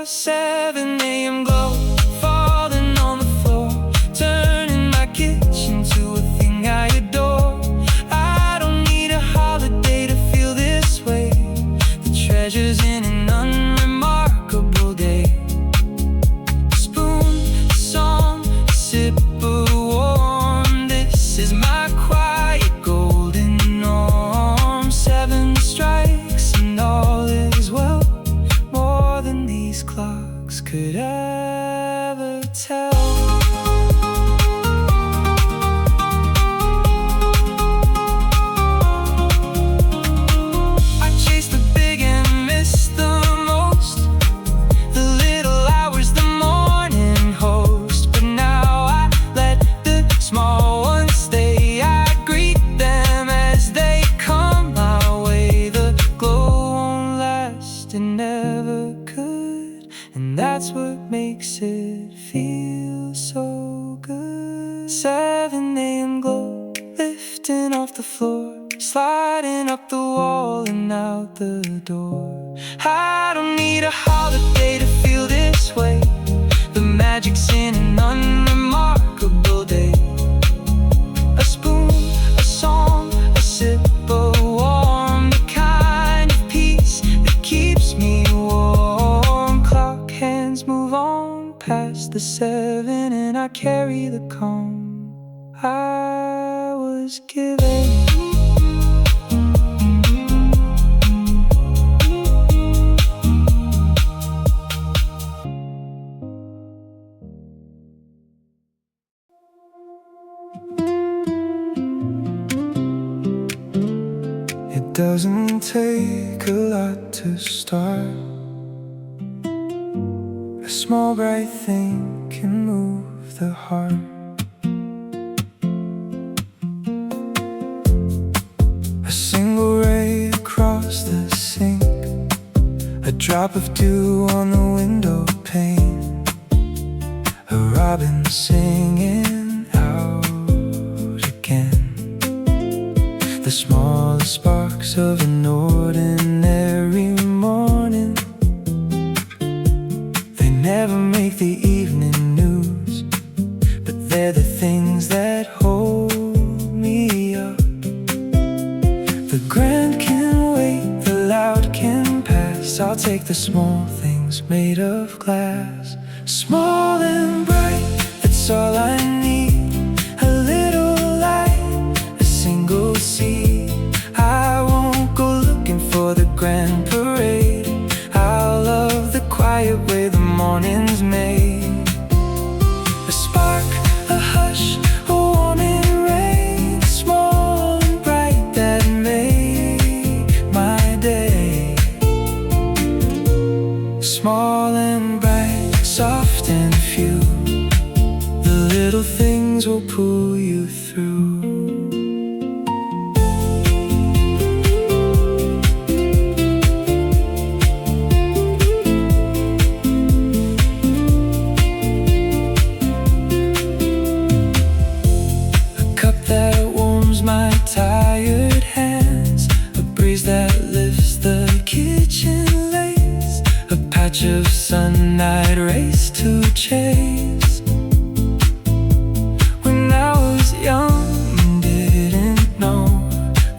7 a.m. glow, falling on the floor, turning my kitchen to a thing I adore. I don't need a holiday to feel this way. The treasure's in an unremarkable day. A spoon, a song, a sip of warm. This is my quiet golden norm. 7 strikes and all is well, more than these clocks could ever tell. I chased the big and missed the most, the little hours the morning host. But now I let the small ones stay. I greet them as they come my way. The glow won't last, it never could, and that's what makes it feel so good. 7 a.m. glow, lifting off the floor, sliding up the wall and out the door. I don't need a holiday to feel this way. The magic's in an unremarkable day. A spoon, a song, a sip of warm, the kind of peace that keeps me warm. Clock hands move on past the 7, and I carry the calm I was given. It doesn't take a lot to start. A small bright thing can move the heart. A single ray across the sink, a drop of dew on the window pane, a robin singing out again. The smallest sparks of an ordinary morning, they never make the evening news, but they're the things that hold me up. The grand can wait, the loud can pass. I'll take the small things made of glass. Small and bright, that's all I need. A little light, a single seed. I won't go looking for the grand parade. I'll love the quiet way the morning's made. A spark, a hush, a warming rain. Small and bright that make my day. Small and bright, soft and few, the little things will pull you through. My tired hands, a breeze that lifts the kitchen lace, a patch of sun I'd race to chase. When I was young and didn't know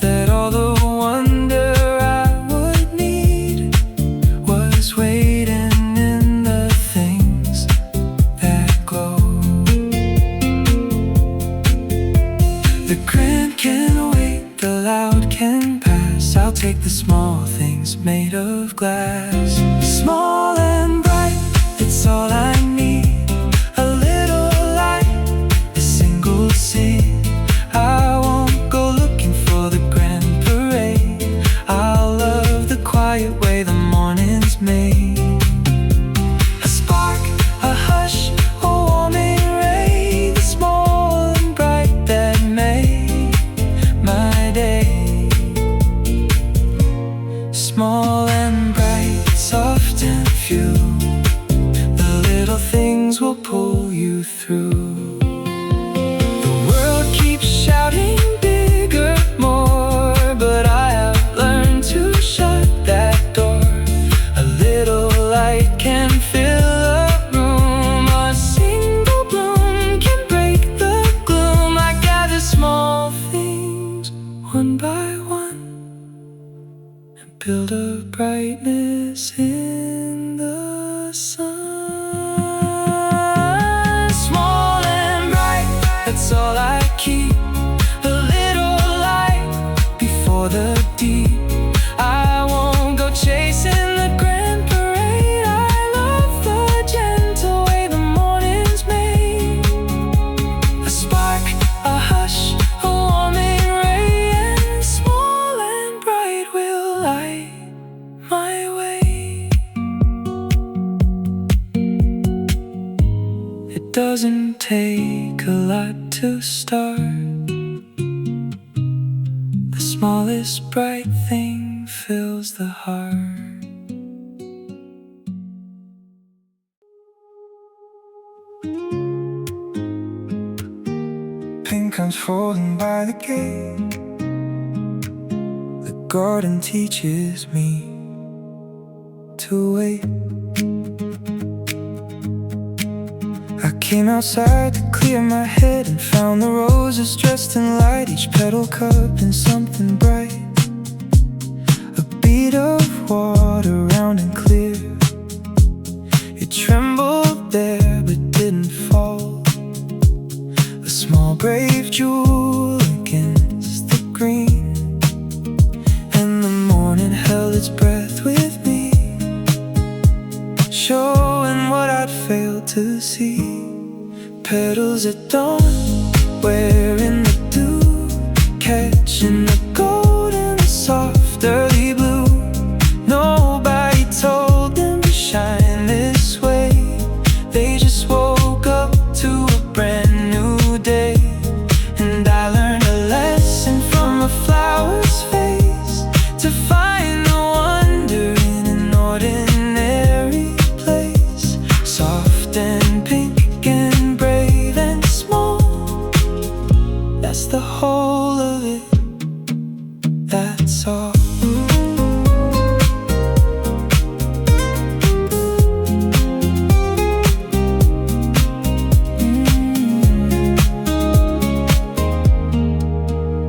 that all the wonder I would need was waiting in the things that glow. The grand can wait, the loud can pass. I'll take the small things made of glass. Small and bright, it's all I need. A little light, a single sin. I won't go looking for the grand parade. I'll love the quiet way the morning's made. one by one, and build a brightness in the sun. Small and bright, that's all I keep. A little light before the deep. I won't go chasing the grand parade. I love the gentle way the mornings made. A spark, a hush, a warming ray, and small and bright will light my way. It doesn't take a lot to start. The smallest bright thing fills the heart. Pink comes falling by the gate. The garden teaches me to wait. I came outside to clear my head and found the roses dressed in light, each petal cupped in something bright. A bead of water round and clear. It trembled there but didn't fall. A small brave jewel against the green. And the morning held its breath with me, showing what I'd failed to see. Petals at dawn, wearing the dew, catching the gold in the soft early blue. Nobody told them to shine this way. They just woke up to a brand new day. And I learned a lesson from a flower's face, to find the wonder in an ordinary place. Soft and pink and brave and small, that's the whole of it, that's all.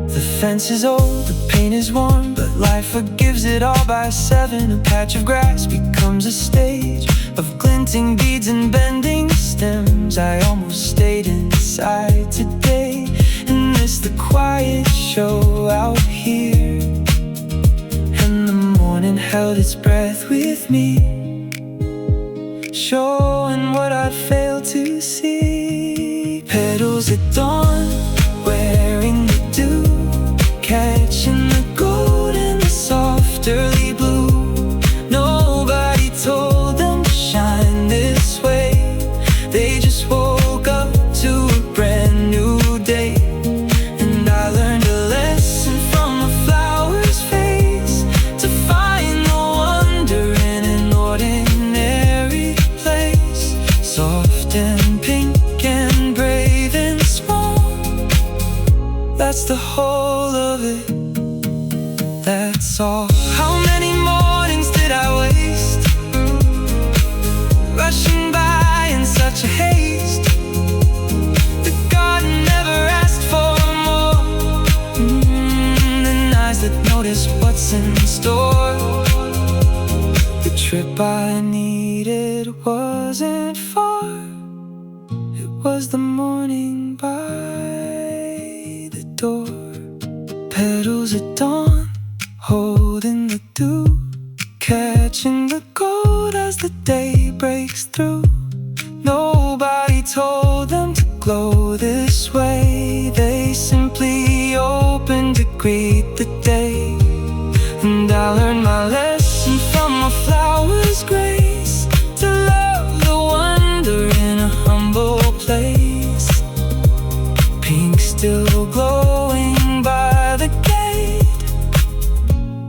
The fence is old, the paint is worn, but life forgives it all by 7. A patch of grass becomes a stage of glinting beads and bending stems. I almost stayed inside today and missed the quiet show out here. And the morning held its breath with me, showing what I'd failed to see. Petals at dawn, wearing the dew, catching the gold in the soft early blue. Nobody told them to shine this way. They just woke up to a brand new day. And I learned a lesson from a flower's face, to find the wonder in an ordinary place. Soft and pink and brave and small, that's the whole of it, that's all. How many mornings did I waste, rushing by in such a haste? The garden never asked for more than eyes that notice what's in store. The trip I needed wasn't far. It was the morning by the door. Petals at dawn, holding the dew, catching the gold as the day breaks through. Nobody told them to glow this way. They simply opened to greet the day. And I learned my lesson from a flower's grace, to love the wonder in a humble place. Pink still glowing by the gate.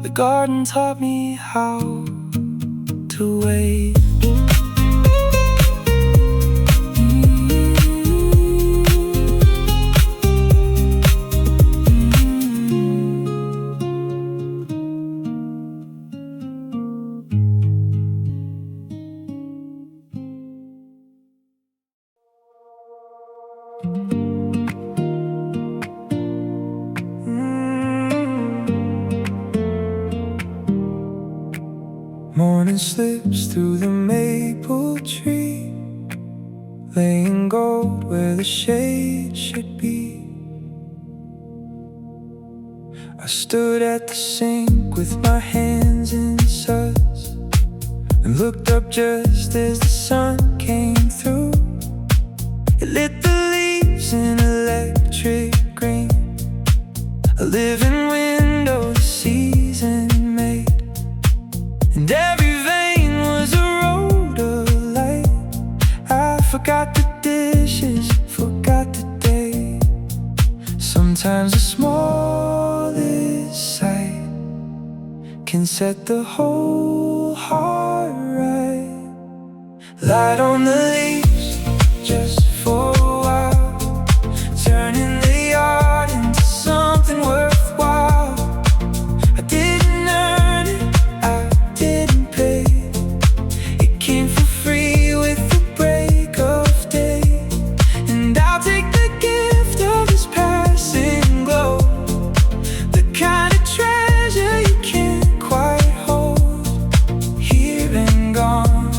The garden taught me how to wait. slips through the maple tree, laying gold where the shade should be. I stood at the sink with my hands in suds and looked up just as the sun came through. It lit the leaves in electric green, a living window the season made, and every vein was a road of light. I forgot the dishes, forgot the day. Sometimes the smallest sight can set the whole heart right. Light on the leaves, just for a while, turning the yard into something worthwhile. I didn't earn it, I didn't pay. It came for free with the break of day. And I'll take the gift of this passing glow, the kind of treasure you can't quite hold. Here and gone,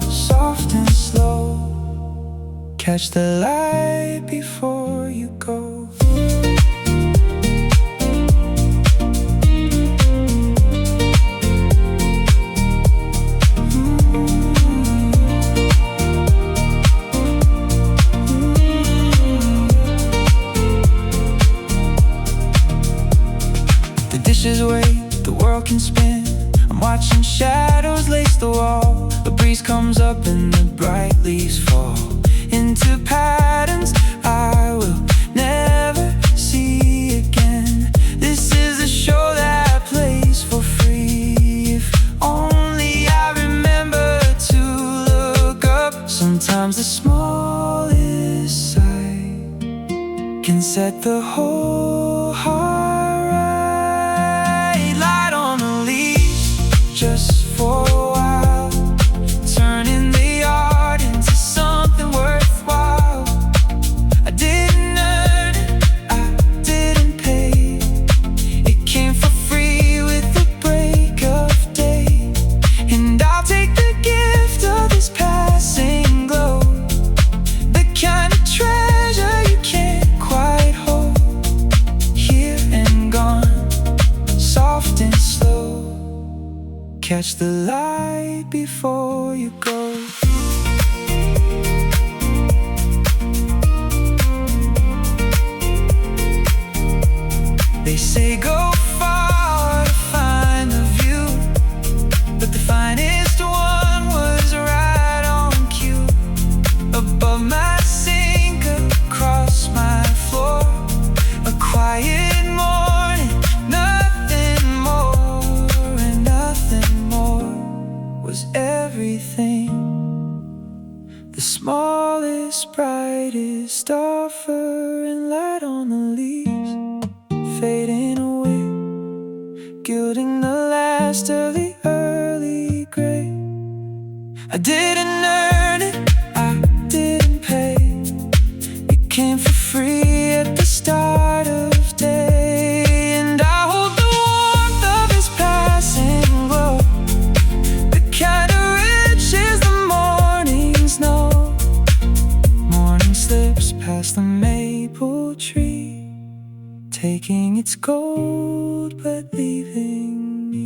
soft and slow. Catch the light before you go. The dishes wait, the world can spin. I'm watching shadows lace the wall. The breeze comes up and the bright leaves fall into patterns I will never see again. This is a show that plays for free. If only I remember to look up. Sometimes the smallest sight can set the whole heart right. Light on the leaves, just for a while, turning the yard into something worthwhile. I didn't earn it, I didn't pay. It came for free with the break of day. And I'll take the gift of this passing glow, the kind of treasure you can't quite hold. Here and gone, soft and slow. Catch the light before you go. They say go far to find the view, but the finest one was right on cue. Above my sink, across my floor, a quiet morning, nothing more, and nothing more was everything. The smallest, brightest offering, light on the leaves, fading away, gilding the last of the early gray. I didn't earn it, I didn't pay. It came for free at the start of day. And I hold the warmth of his passing glow, the kind of riches the mornings know. Morning slips past the maple tree, taking its gold but leaving me.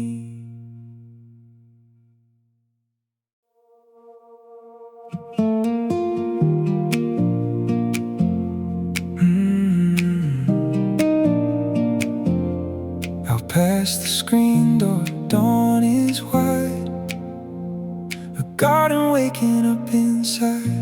Out past the screen door, dawn is wide, a garden waking up inside.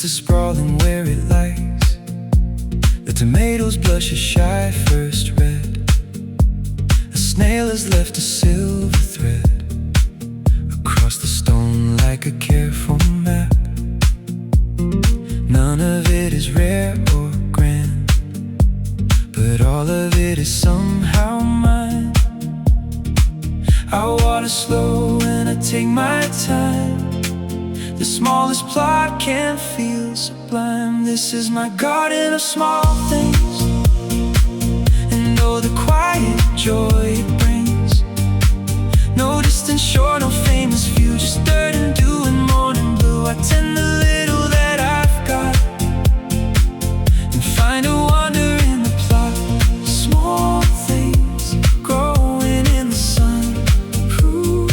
Sprawling where it lies, the tomatoes blush a shy first red. A snail has left a silver thread across the stone like a careful map. None of it is rare or grand, but all of it is somehow mine. water slow and I take my time. The smallest plot can feel sublime. This is my garden of small things, and oh, the quiet joy it brings. No distant shore, no famous view, just dirt and dew and morning blue. I tend the little that I've got and find a wonder in the plot. Small things growing in the sun. Ooh,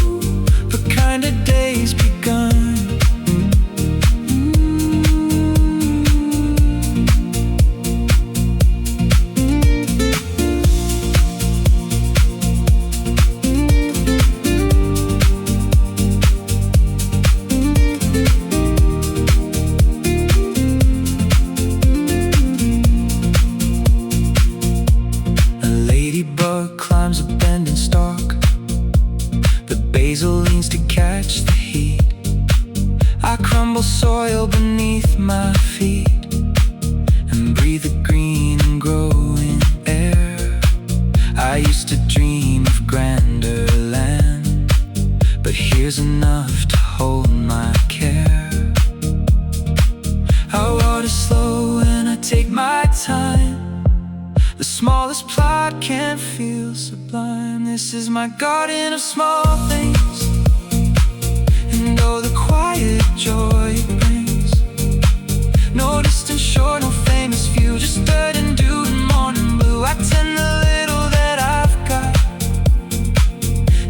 the kind of days begun. Climbs a bending stalk. The basil leans to catch the heat. I crumble soil beneath my feet and breathe the green and growing air. I used to dream of grander land, but here's enough to hold my care. I water slow and I take my time. The smallest plot can feel sublime. This is my garden of small things, and oh, the quiet joy it brings. No distant shore, no famous view, just dirt and dew and morning blue. I tend the little that I've got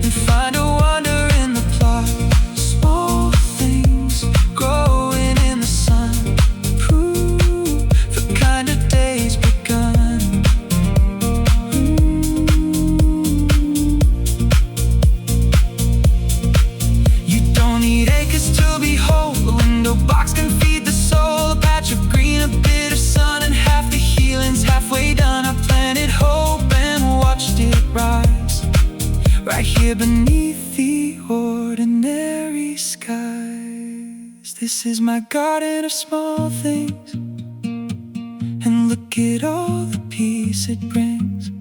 and find a wonder in the plot. Small things growing in the sun. Ooh, the kind of days begun. Box can feed the soul, a patch of green, a bit of sun, and half the healing's halfway done. I planted hope and watched it rise, right here beneath the ordinary skies. This is my garden of small things, and look at all the peace it brings.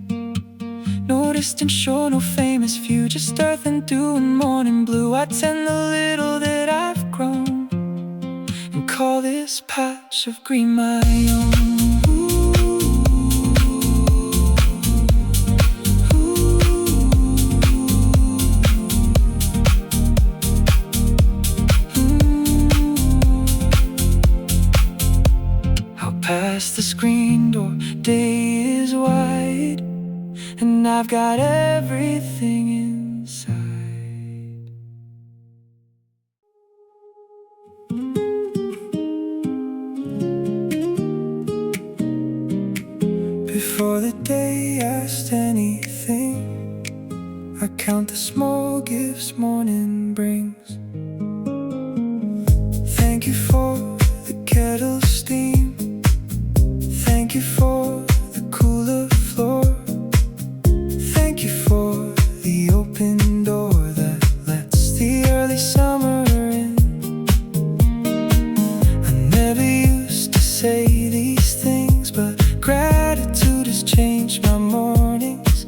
No distant shore, no famous view, just earth and dew and morning blue. I tend the little that I've grown and call this patch of green my own. I'll pass the screen door, day is wide, and I've got everything inside. Before the day asked anything, I count the small gifts morning brings. Thank you for the kettle steam. Thank you for the cooler floor. Thank you for the open door that lets the early summer in. I never used to say these things, but gratitude has changed my mornings.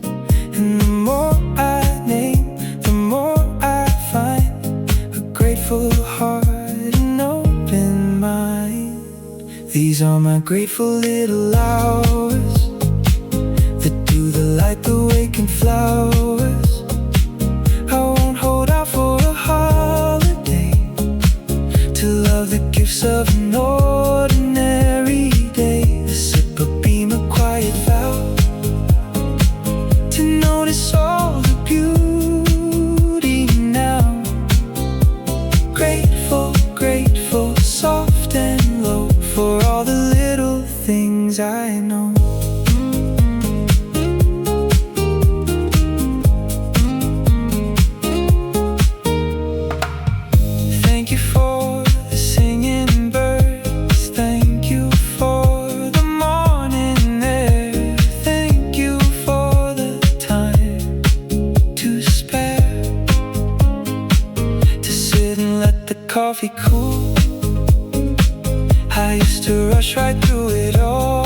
And the more I name, the more I find a grateful heart and open mind. These are my grateful little hours that do the light, the waking flowers. I won't hold out for a holiday to love the gifts of an ordinary day. The sip, a beam, a quiet vow to notice all the beauty now. Grateful, grateful, soft and low for all the little things I know. Thank you for the singing birds. Thank you for the morning air. Thank you for the time to spare, to sit and let the coffee cool. I used to rush right through it all.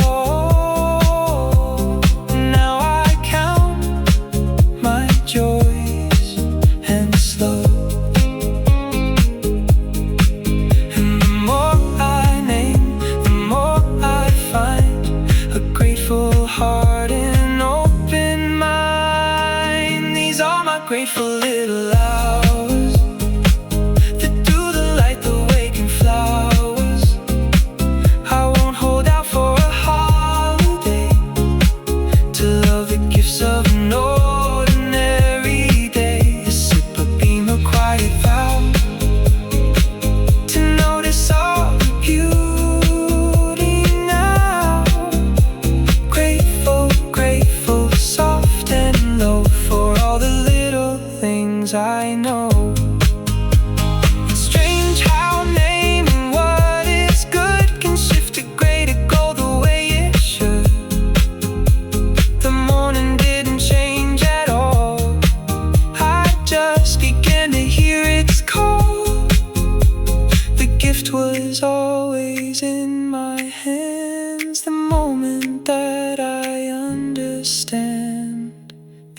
Now I count my joys and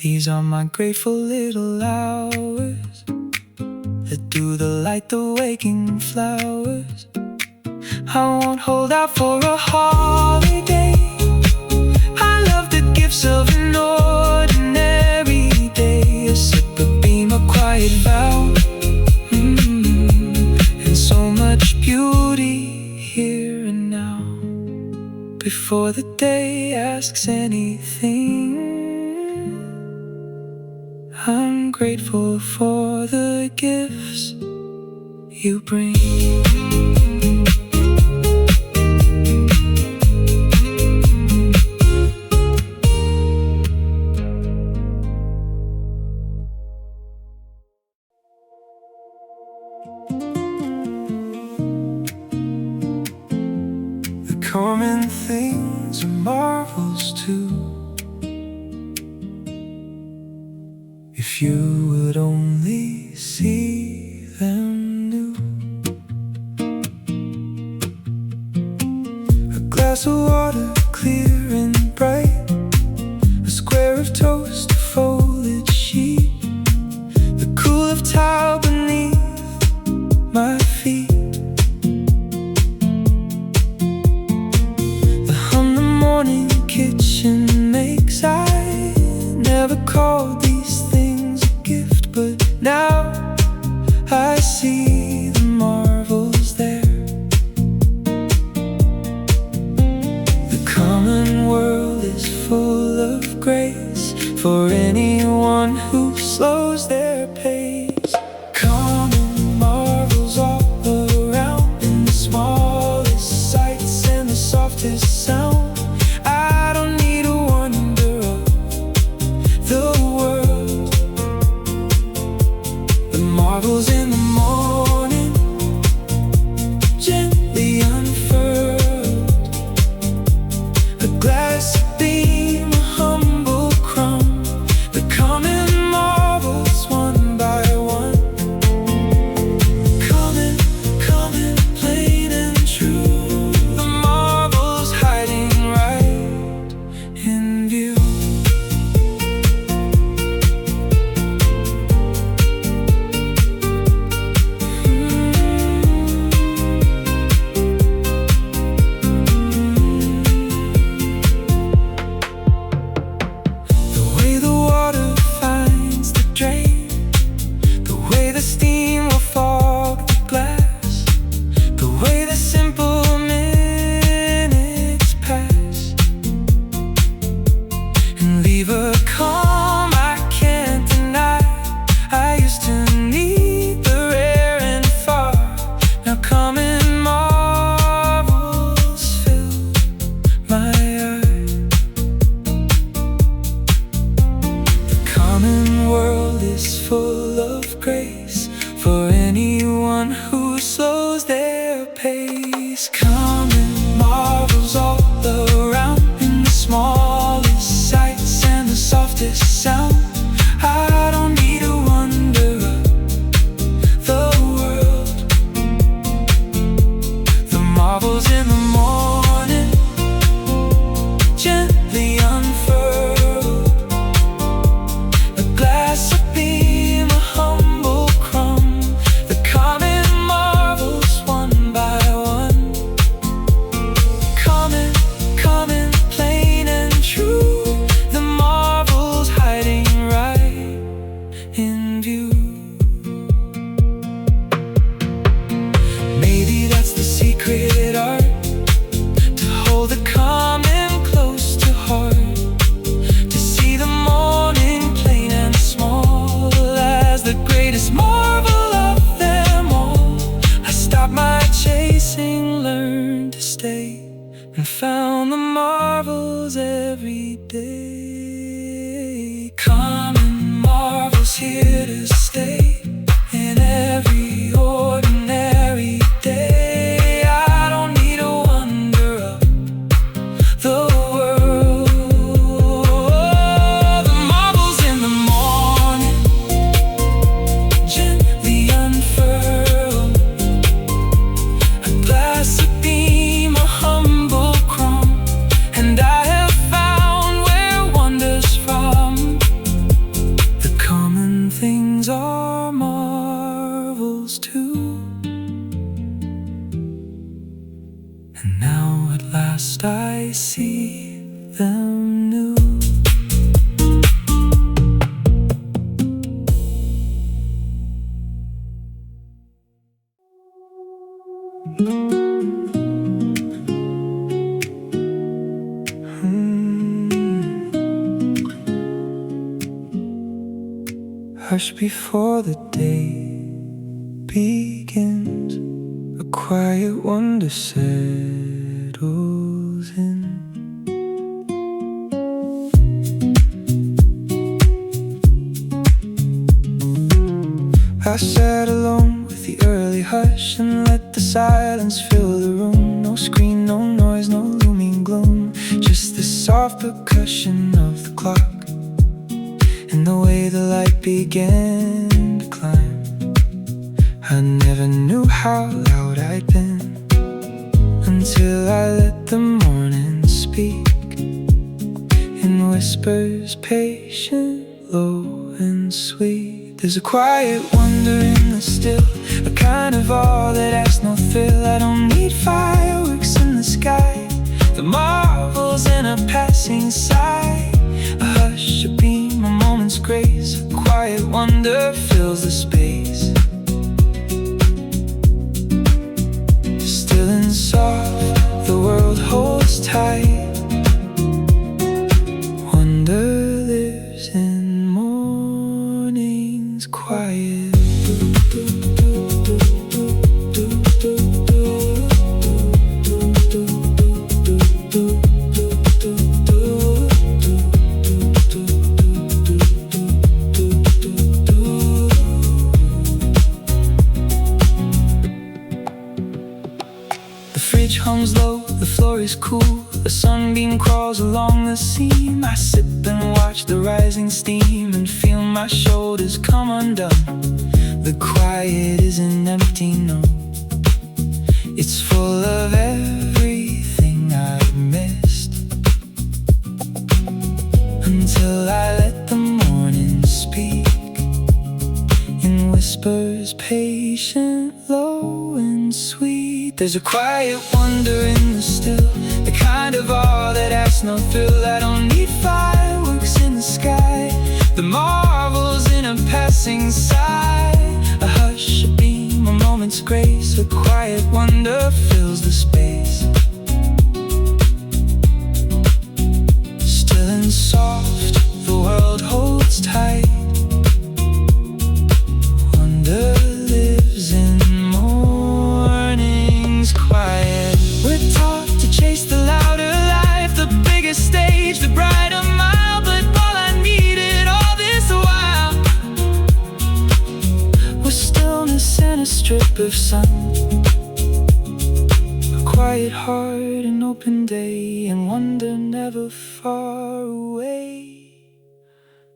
These are my grateful little hours that do the light, the waking flowers. I won't hold out for a holiday. I love the gifts of an ordinary day. A sip, a beam, a quiet vow, and so much beauty here and now. Before the day asks anything, I'm grateful for the gifts you bring. The common things are marvels too. If you would only see them new. A glass of water, clear and bright. A square of toast, a folded sheet. The cool of tile beneath my feet. The hum the morning kitchen makes. I never called these things a gift, but now I see the marvels there. The common world is full of grace for anyone who slows their pace. Common marvels all around, in the smallest sights and the softest sound. I don't need a wonder of the world. The marvels in the morning, gently unfurled. A glass, a beam, a humble crumb. The common marvels one by one. Common, common, plain and true. The marvels hiding right in view. The way the water finds the drain, the way the steam will fog the glass, the way the simple minutes pass and leave a calm I can't deny. I used to need the rare and far. Now common marvels fill my eye. The common world is full of grace for anyone who slows their pace. Common marvels all around, in the smallest sights and the softest sound. I don't need a wonder of the world. The marvels in the morning, gently unfurled. A glass, a beam, a humble crumb. The common marvels one by one. Common, common, plain and true. The marvels hiding right in view. Maybe that's the secret art, to hold the common close to heart. To see the morning plain and small as the greatest marvel of them all. I stopped my chasing, learned to stay, and found the marvels every day. Common marvels here to stay in every ordinary day. I don't need a wonder of the world. The marvels in the morning, gently unfurled. A glass, a beam, a humble crumb. And I have found where wonders from. see them new. Hush before the day begins, a quiet wonder settles in. I sat alone with the early hush and let the silence fill the room. No screen, no noise, no looming gloom, just the soft percussion of the clock and the way the light began to climb. I never knew how loud I'd been until I let the morning speak in whispers, patient, low and sweet. There's a quiet wonder in the still, a kind of awe that asks no thrill. I don't need fireworks in the sky, the marvels in a passing sigh, a hush, a beam, a moment's grace. A quiet wonder fills the space, still and soft, the world holds tight. Wonder lives in mornings quiet. Hums low, the floor is cool, a sunbeam crawls along the seam. I sip and watch the rising steam and feel my shoulders come undone. The quiet isn't empty, no, it's full of everything I've missed, until I let the morning speak in whispers, patient, low and sweet. There's a quiet wonder in the still, the kind of awe that asks no thrill. I don't need fireworks in the sky, the marvels in a passing sigh, a hush, a beam, a moment's grace. A quiet wonder fills the space, still and soft, the world holds tight. Wonder lives in mornings quiet. We're taught to chase the louder life, the bigger stage, the brighter mile. But all I needed all this while was stillness and a strip of sun, a quiet heart, an open day, and wonder never far away.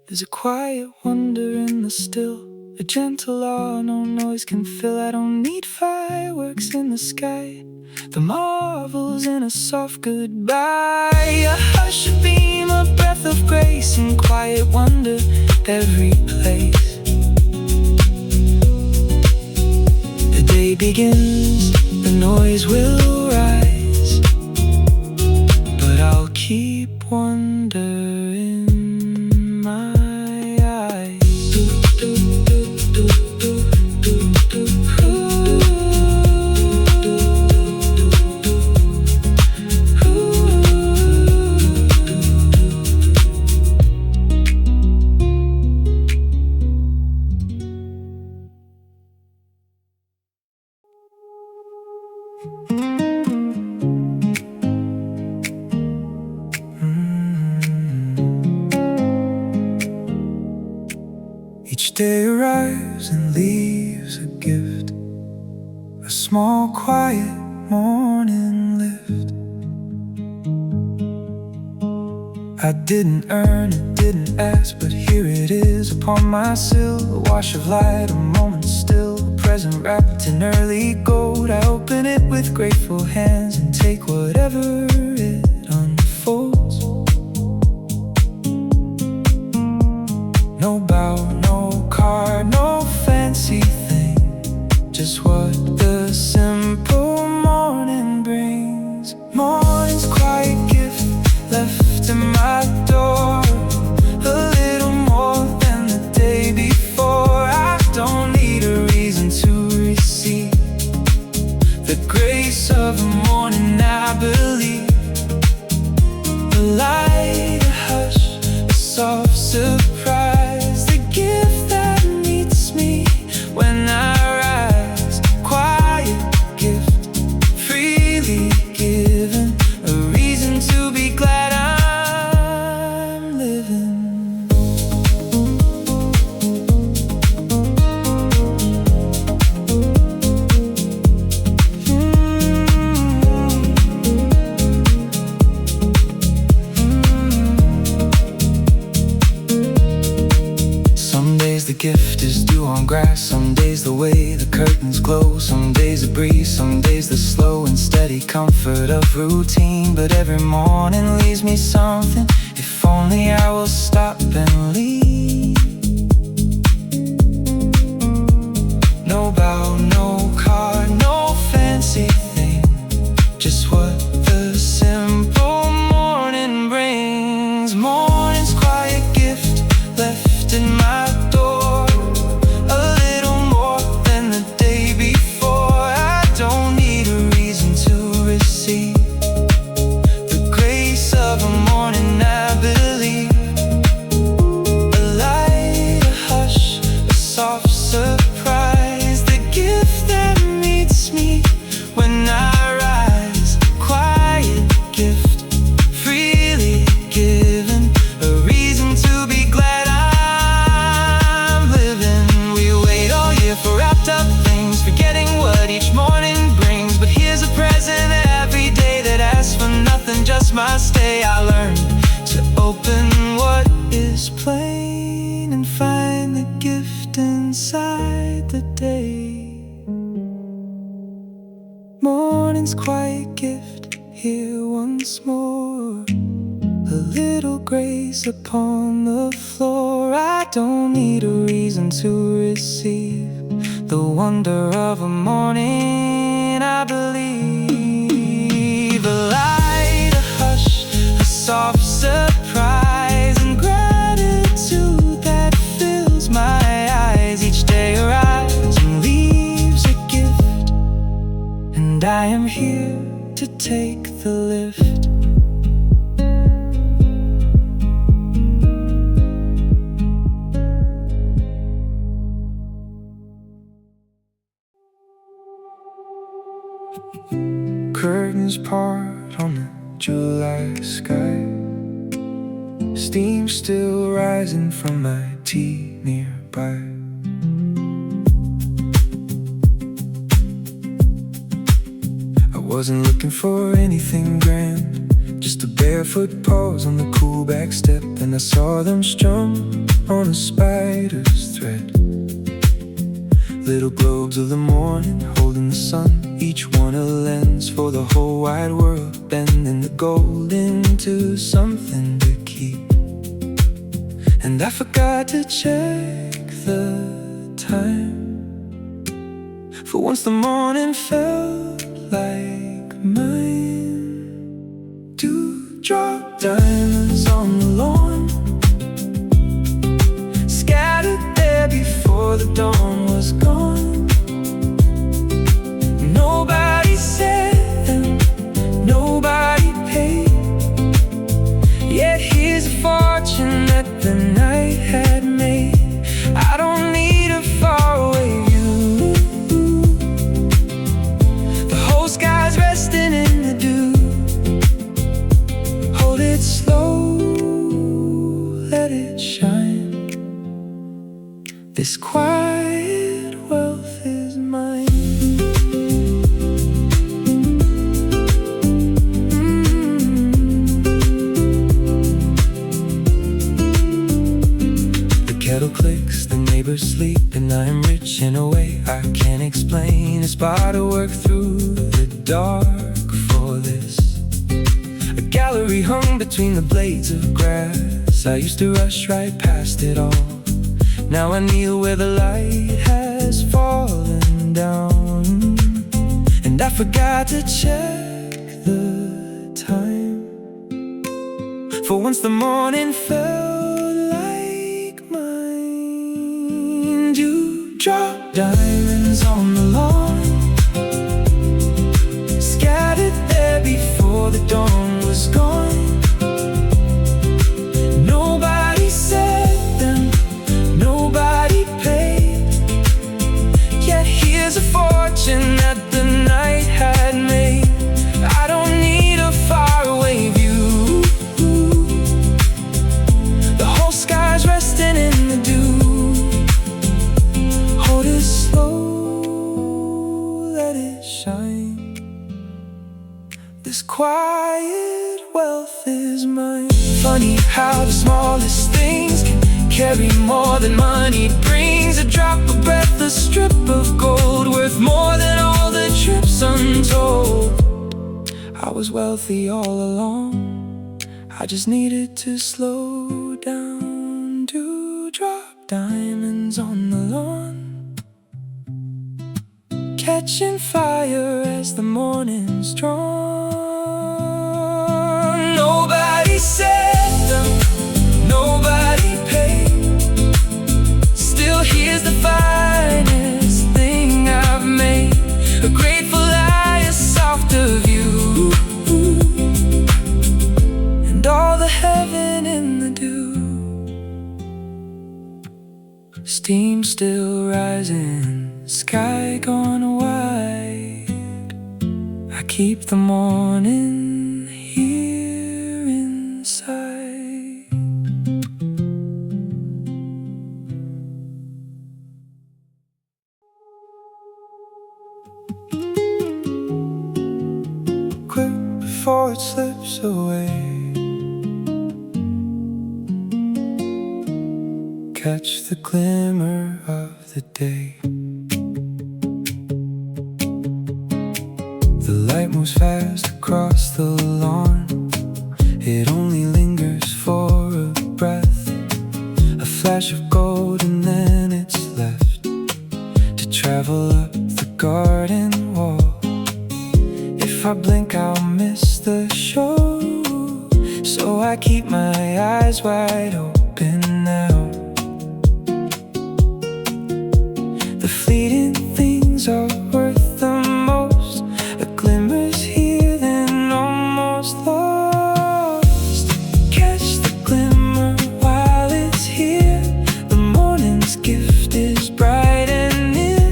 There's a quiet wonder in the still, a gentle awe no noise can fill. I don't need fireworks in the sky, the marvels in a soft goodbye, a hush, a beam, a breath of grace, and quiet wonder every place. The day begins, the noise will rise, but I'll keep wonder in my eyes. Each day arrives and leaves a gift, a small quiet morning lift. I didn't earn it, didn't ask, but here it is upon my sill, a wash of light, a moment still, a present wrapped in early gold. I open it with grateful hands and take whatever it unfolds. No bow, no card, no fancy thing, just what the simple morning brings. Morning's quiet gift, light, a hush, a soft surprise, the gift that meets me when I rise. Quiet gift, freely given, a reason to be glad I'm living. The gift is due on grass. Some days the way the curtains glow, some days a breeze, some days the slow and steady comfort of routine. But every morning leaves me something, if only I will stop and leave. No bow, no card, no fancy thing, just what the simple morning brings. Morning's quiet gift left in my door, a little more than the day before. I don't need a reason to receive the grace of a morning, I believe. A light, a hush, a soft surprise, the gift that meets me when I rise. Quiet gift, freely given, a reason to be glad I'm living. We wait all year for wrapped up things, forgetting what each morning brings. But here's a present every day that asks for nothing, just my stay. I learned to open what is plain and find the gift inside the day. Morning's quiet gift here once more, a little grace upon the floor. I don't need a reason to receive the wonder of a morning, I believe. A light, a hush, a soft surprise, and gratitude that fills my eyes. Each day arrives and leaves a gift, and I am here to take the lift. Curtains part on the July sky, steam still rising from my tea nearby. I wasn't looking for anything grand, just a barefoot pause on the cool back step, and I saw them strum on a spider's thread. Little globes of the morning holding the sun, each one a lens for the whole wide world, bending the gold into something to keep. And I forgot to check the time, for once the morning felt like mine. Dewdrop diamonds on the lawn, scattered there before the dawn was gone. Nobody said them, nobody paid, yet here's a fortune that the night had made. I don't need a faraway view, the whole sky's resting in the dew. Hold it slow, let it shine, this quiet wealth is mine. The kettle clicks, the neighbors sleep, and I am rich in a way I can't explain. Aspire to work through the dark for this. A gallery hung between the blades of grass, I used to rush right past it all. Now I kneel where the light has fallen down, and I forgot to check the time, for once the morning felt like mine. Dewdrop diamonds on the lawn, scattered there before the dawn was gone. is mine. Funny how the smallest things can carry more than money brings. A drop of breath, a strip of gold, worth more than all the trips untold. I was wealthy all along, I just needed to slow down. Dewdrop diamonds on the lawn, catching fire as the morning's drawn. Nobody said them, nobody paid. Still here's the finest thing I've made. A grateful eye, a softer view, and all the heaven in the dew. Steam still rising, sky gone wide. I keep the morning here inside. Quick before it slips away, catch the glimmer of the day. The light moves fast across the lawn, it only lingers for a breath. A flash of gold and then it's left to travel up the garden wall. If I blink I'll miss the show, so I keep my eyes wide open now. The fleeting things are worth the most. A glimmer's here then almost lost. Catch the glimmer while it's here. The morning's gift is bright and near.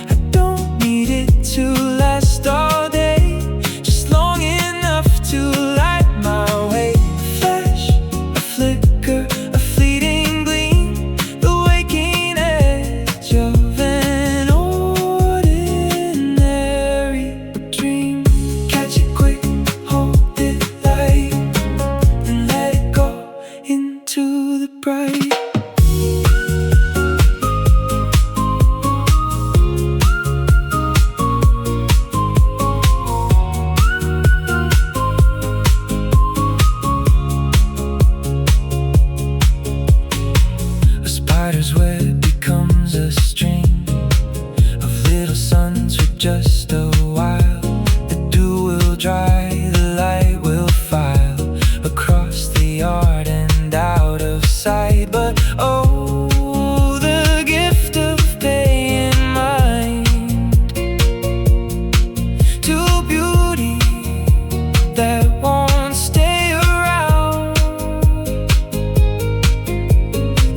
I don't need it to last all day, just long enough to light my way. A flash, a flicker, a fleeting gleam, the waking edge of an ordinary dream. Catch it quick, hold it light, and let it go into the bright. A spider's web becomes a string of little suns for just a while. The dew will dry, the light will file across the yard and out of sight. But oh, the gift of paying mind to beauty that won't stay around.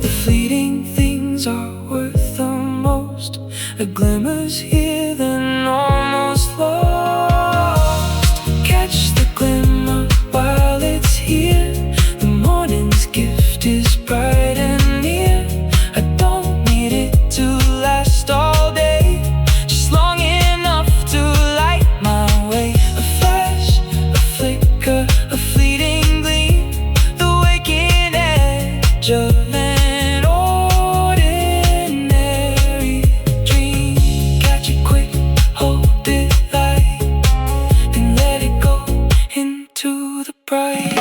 The fleeting things are worth the most. A glimmer's here then almost lost. Catch the glimmer while it's here. The morning's gift is bright and near. I don't need it to last all day, just long enough to light my way. A flash, a flicker, a fleeting gleam, the waking edge of an ordinary dream. Catch it quick, hold it light, then let it go into the bright.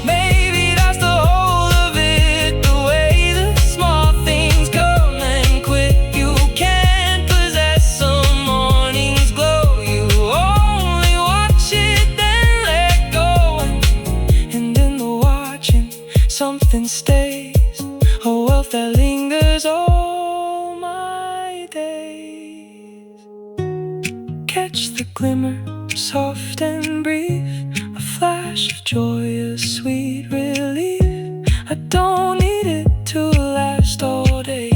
Maybe that's the whole of it, the way the small things come and quick. You can't possess a morning's glow, you only watch it then let go. And in the watching something stays, a wealth that lingers all my days. Catch the glimmer, soft and brief, a flash of joy, a sweet relief. I don't need it to last all day.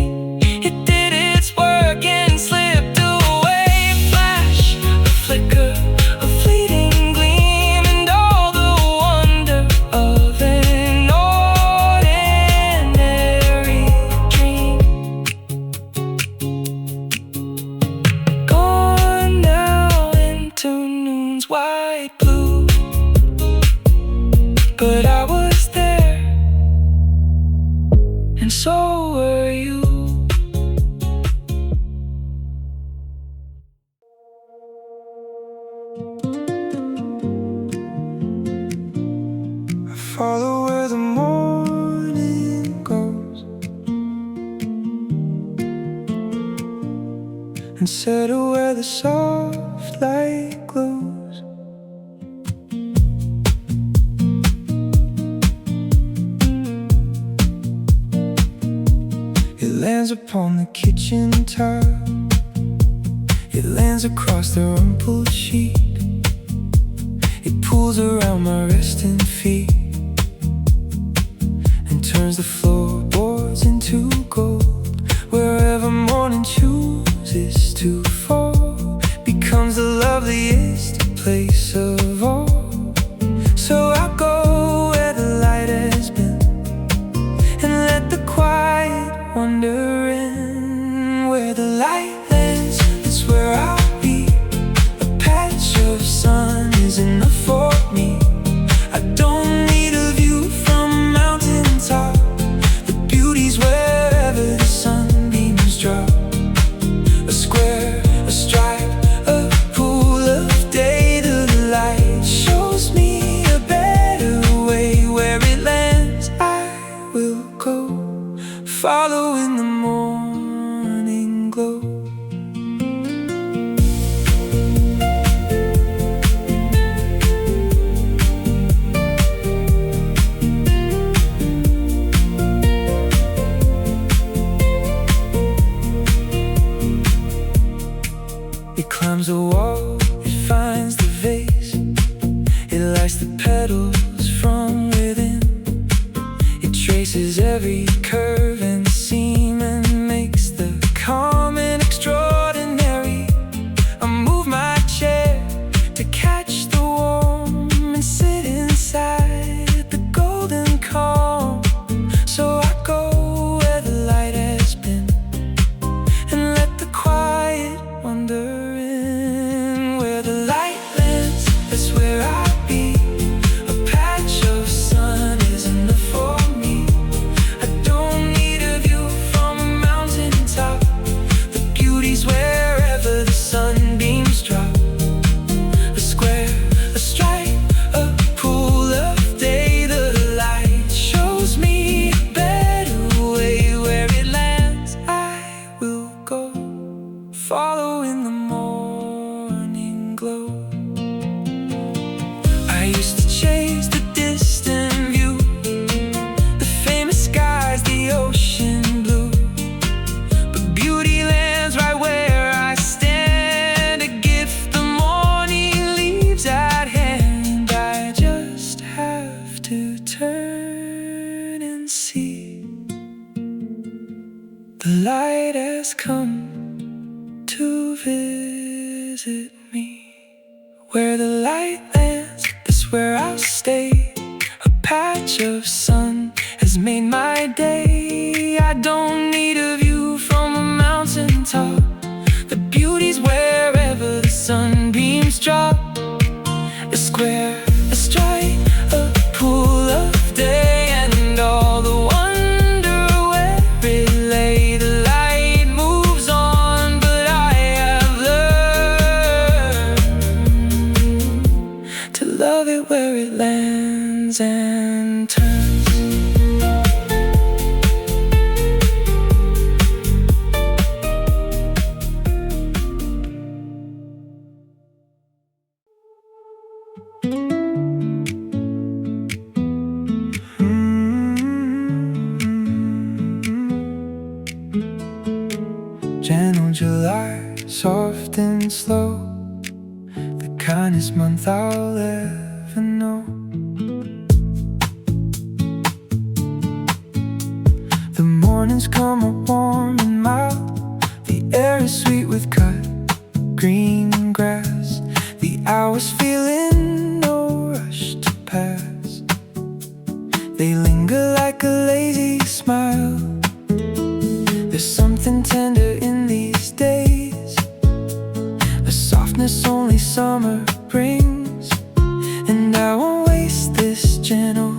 It did its work and slipped away. A flash, a flicker, a fleeting gleam, and all the wonder of an ordinary dream. Gone now into noon's white blue. but I was there, and so were you. I follow where the morning goes and settle where the soft light glows. It lands upon the kitchen tile. It lands across the rumpled sheet. It pulls around my resting feet and turns the floorboards into gold. Wherever morning chooses to fall becomes the loveliest place of all. So I go where the light has been and let the quiet wander in. Where the light lands, that's where I'll be. A patch of sun is enough for me. I don't need a view from a mountaintop. The beauty's wherever the sunbeams drop. A square, a stripe, a pool of day. The light shows me a better way. Where it lands, I will go, following the morning glow. It climbs a wall, it finds the vase. It lights the petals from within. It traces every curve and seam and makes the common extraordinary. I move my chair to catch the warmth and sit inside the golden calm. So I go where the light has been and let the quiet wander in. Where the light lands, that's where I'll be. A patch of sun is enough for me. I don't need a view from a mountaintop. The beauty's wherever the sunbeams drop. A square, a stripe, a pool of day. The light shows me a better way. Where it lands, I will go, following the morning glow. I used to chase the distant view, the famous skies, the ocean blue. But beauty lands right where I stand, a gift the morning leaves at hand. I just have to turn and see the light has come to visit me. Where the light lands, that's where I'll stay. A patch of sun has made my day. I don't need a view from a mountaintop. The beauty's wherever the sunbeams drop. A square, a stripe, a pool of day, and all the wonder where it lay. The light moves on, but I have learned to love it where it lands and turns. Gentle July, soft and slow, the kindest month I'll ever know. The mornings come up warm and mild. The air is sweet with cut green grass. The hours feeling no rush to pass. They linger like a lazy smile. There's something tender in these days, a softness only summer brings. And I won't waste this gentle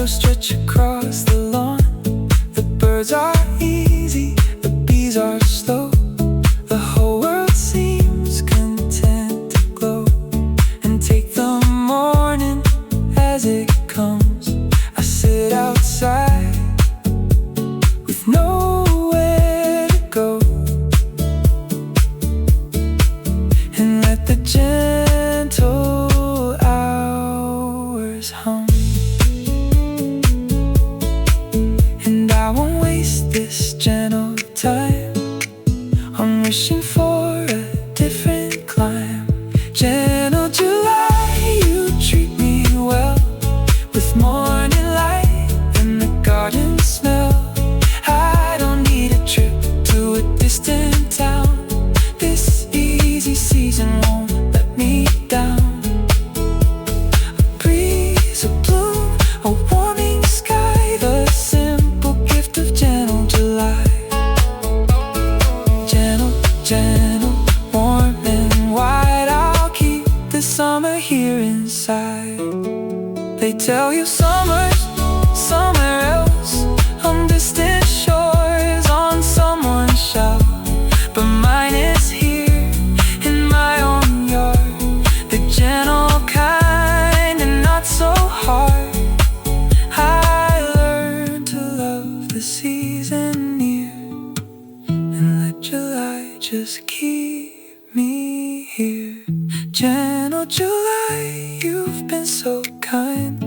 shadows stretch across the lawn. The birds are easy, the bees are slow. The whole world seems content to glow and take the morning as it comes. I sit outside with nowhere to go and let the gentle hours hum. And I won't waste this gentle time. I'm wishing for a different climb. Gentle July, you treat me well, with morning light and the garden smell. I don't need a trip to a distant town. This easy season won't let me down. A breeze, a bloom, a warming sky, the simple gift of gentle July. Gentle, gentle, warm and wide, I'll keep the summer here inside. They tell you summer's somewhere else, on distant shores, on someone's shelf, but mine is here in my own yard. The gentle kind and not so hard. I learned to love the season near and let July just keep me here. Gentle July, you've been so kind,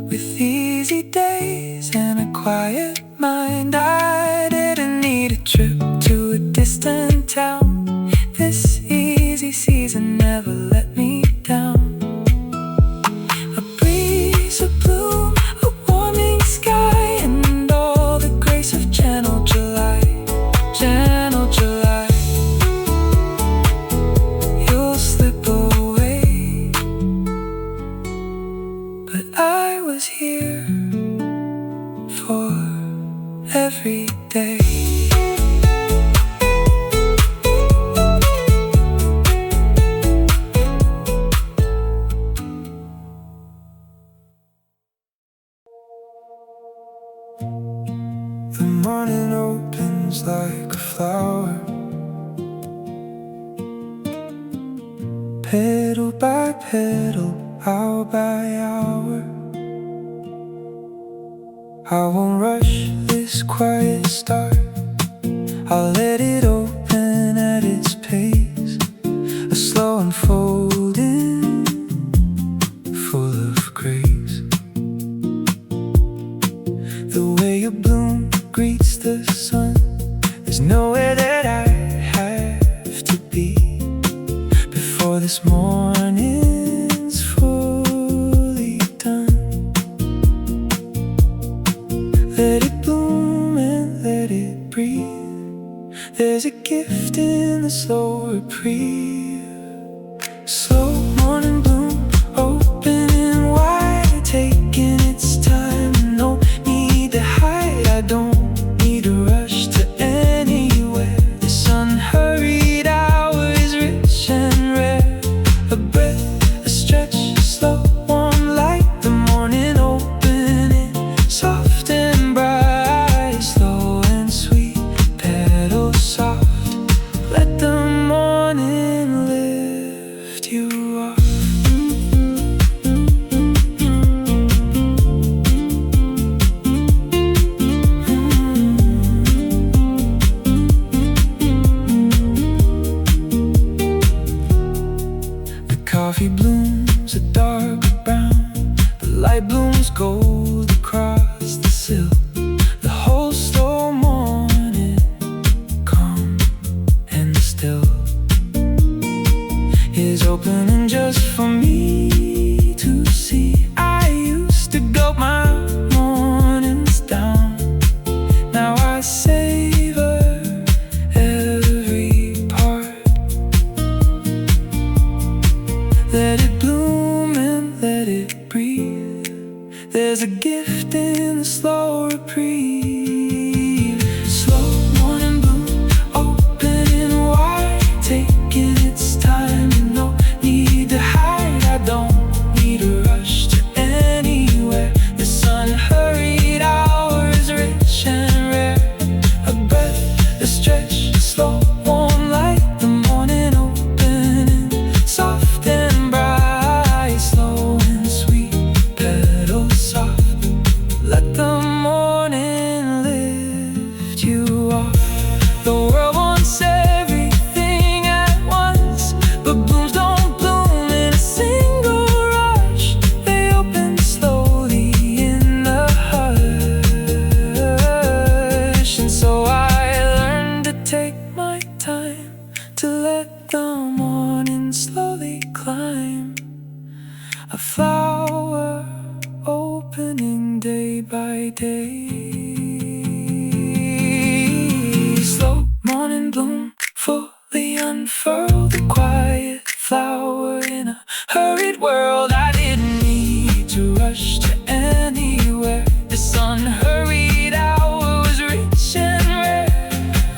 with easy days and a quiet mind. I didn't need a trip to a distant town. This easy season never let me down. A breeze, a bloom, a warming sky, and all the grace of gentle July. Gentle July, you'll slip away, but I was here for every day. The morning opens like a flower, petal by petal, hour by hour. I won't rush this quiet start. I'll let it open at its pace, a slow unfolding, full of grace. The way you bloom greets the sun, there's nowhere that I have to be before this morning's fully done. Let it bloom and let it breathe. There's a gift in the slow reprieve. Slow morning bloom, opening wide, taking its time. No need to hide, I don't need to rush to anywhere. This unhurried hour is rich and rare. A breath, a stretch, a slow warm light. The morning opening, soft and bright, slow and sweet, petals soft. Let the morning lift you up. The coffee blooms a darker brown, the light blooms gold across the sill. The whole slow morning, calm and still, is opening just for me to see. I used to go my mornings down, now I savor every part. Let it bloom and let it breathe. There's a a flower opening day by day. Slow morning bloom, fully unfurled, a quiet flower in a hurried world. I didn't need to rush to anywhere. This unhurried hour was rich and rare.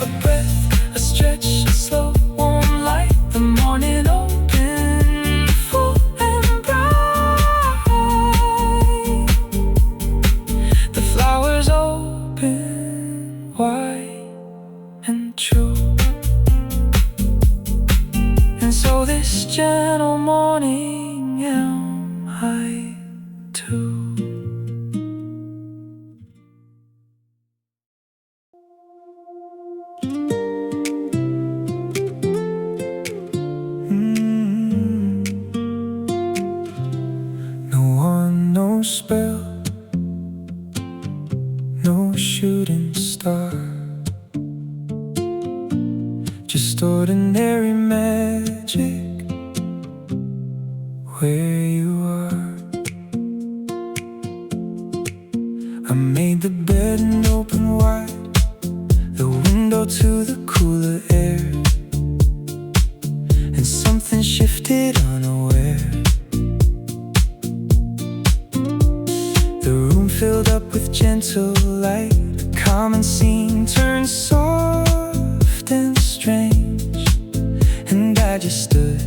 A breath, a stretch, a slow warm light. The morning opened full and bright. The flowers open wide and true. And so this gentle morning am I too. No one, no spell, no shooting star, just ordinary magic where you are. I made the bed and opened wide the window to the cooler air, and something shifted unaware. The room filled up with gentle light. The common scene turned soft and strange, and I just stood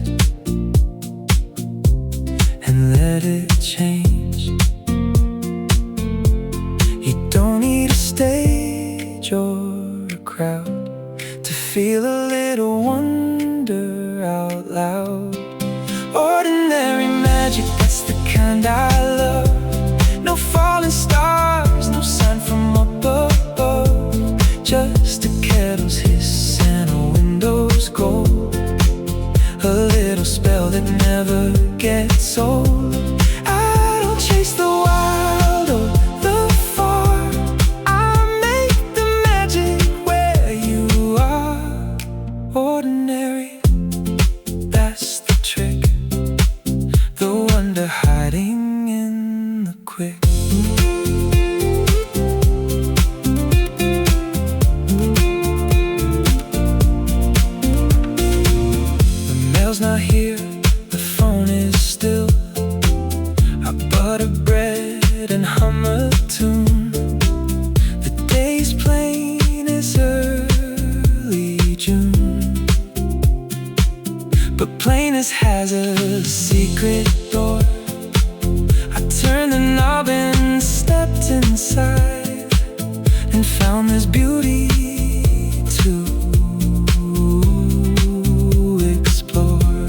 and let it change. You don't need a stage or a crowd to feel a little wonder out loud. Ordinary magic, that's the kind I love. No falling stars, no sign from up above, just a kettle's hiss and a window's gold. A little spell that never gets old. I don't chase the wild or the far. I make the magic where you are. Ordinary, that's the trick. The wonder hiding in the quick. The mail's not here, the phone is still. I butter bread and hum a tune. The day's plain as early June, but plainest has a secret door. I turned the knob and stepped inside, and found this beauty to explore.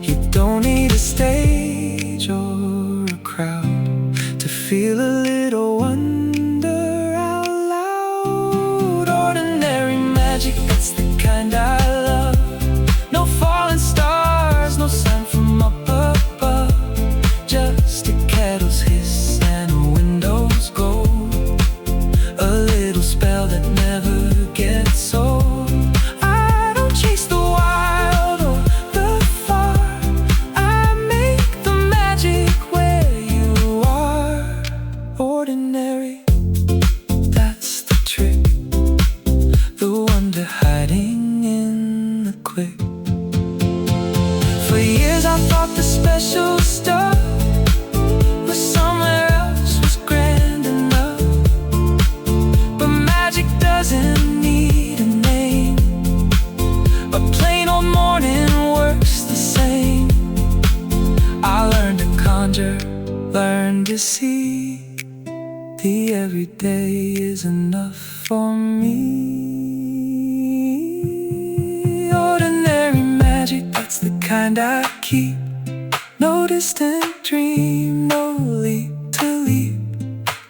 You don't need a stage or a crowd to feel a little wonder out loud. Ordinary magic, that's the kind I love. No falling stars, no sign from up above, just a kettle's hiss and a window's gold. A little spell that never gets old. I don't chase the wild or the far. I make the magic where you are. Ordinary, that's the trick. The wonder hiding in the quick. For years I thought the special stuff was somewhere else, was grand enough. But magic doesn't need a name. A plain old morning works the same. I learned to conjure, learned to see. The everyday is enough for me. Ordinary magic, that's the kind I keep. No distant dream, no leap to leap,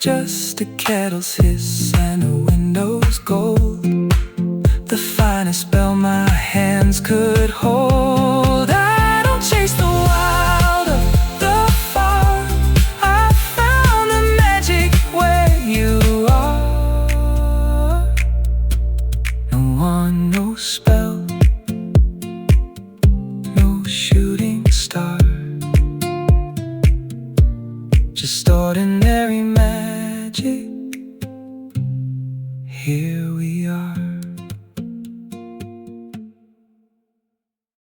just a kettle's hiss and a window's gold. The finest spell my hands could hold. I don't chase the wild or the far. I found the magic where you are. No one, no spell, no shooting star. here we are.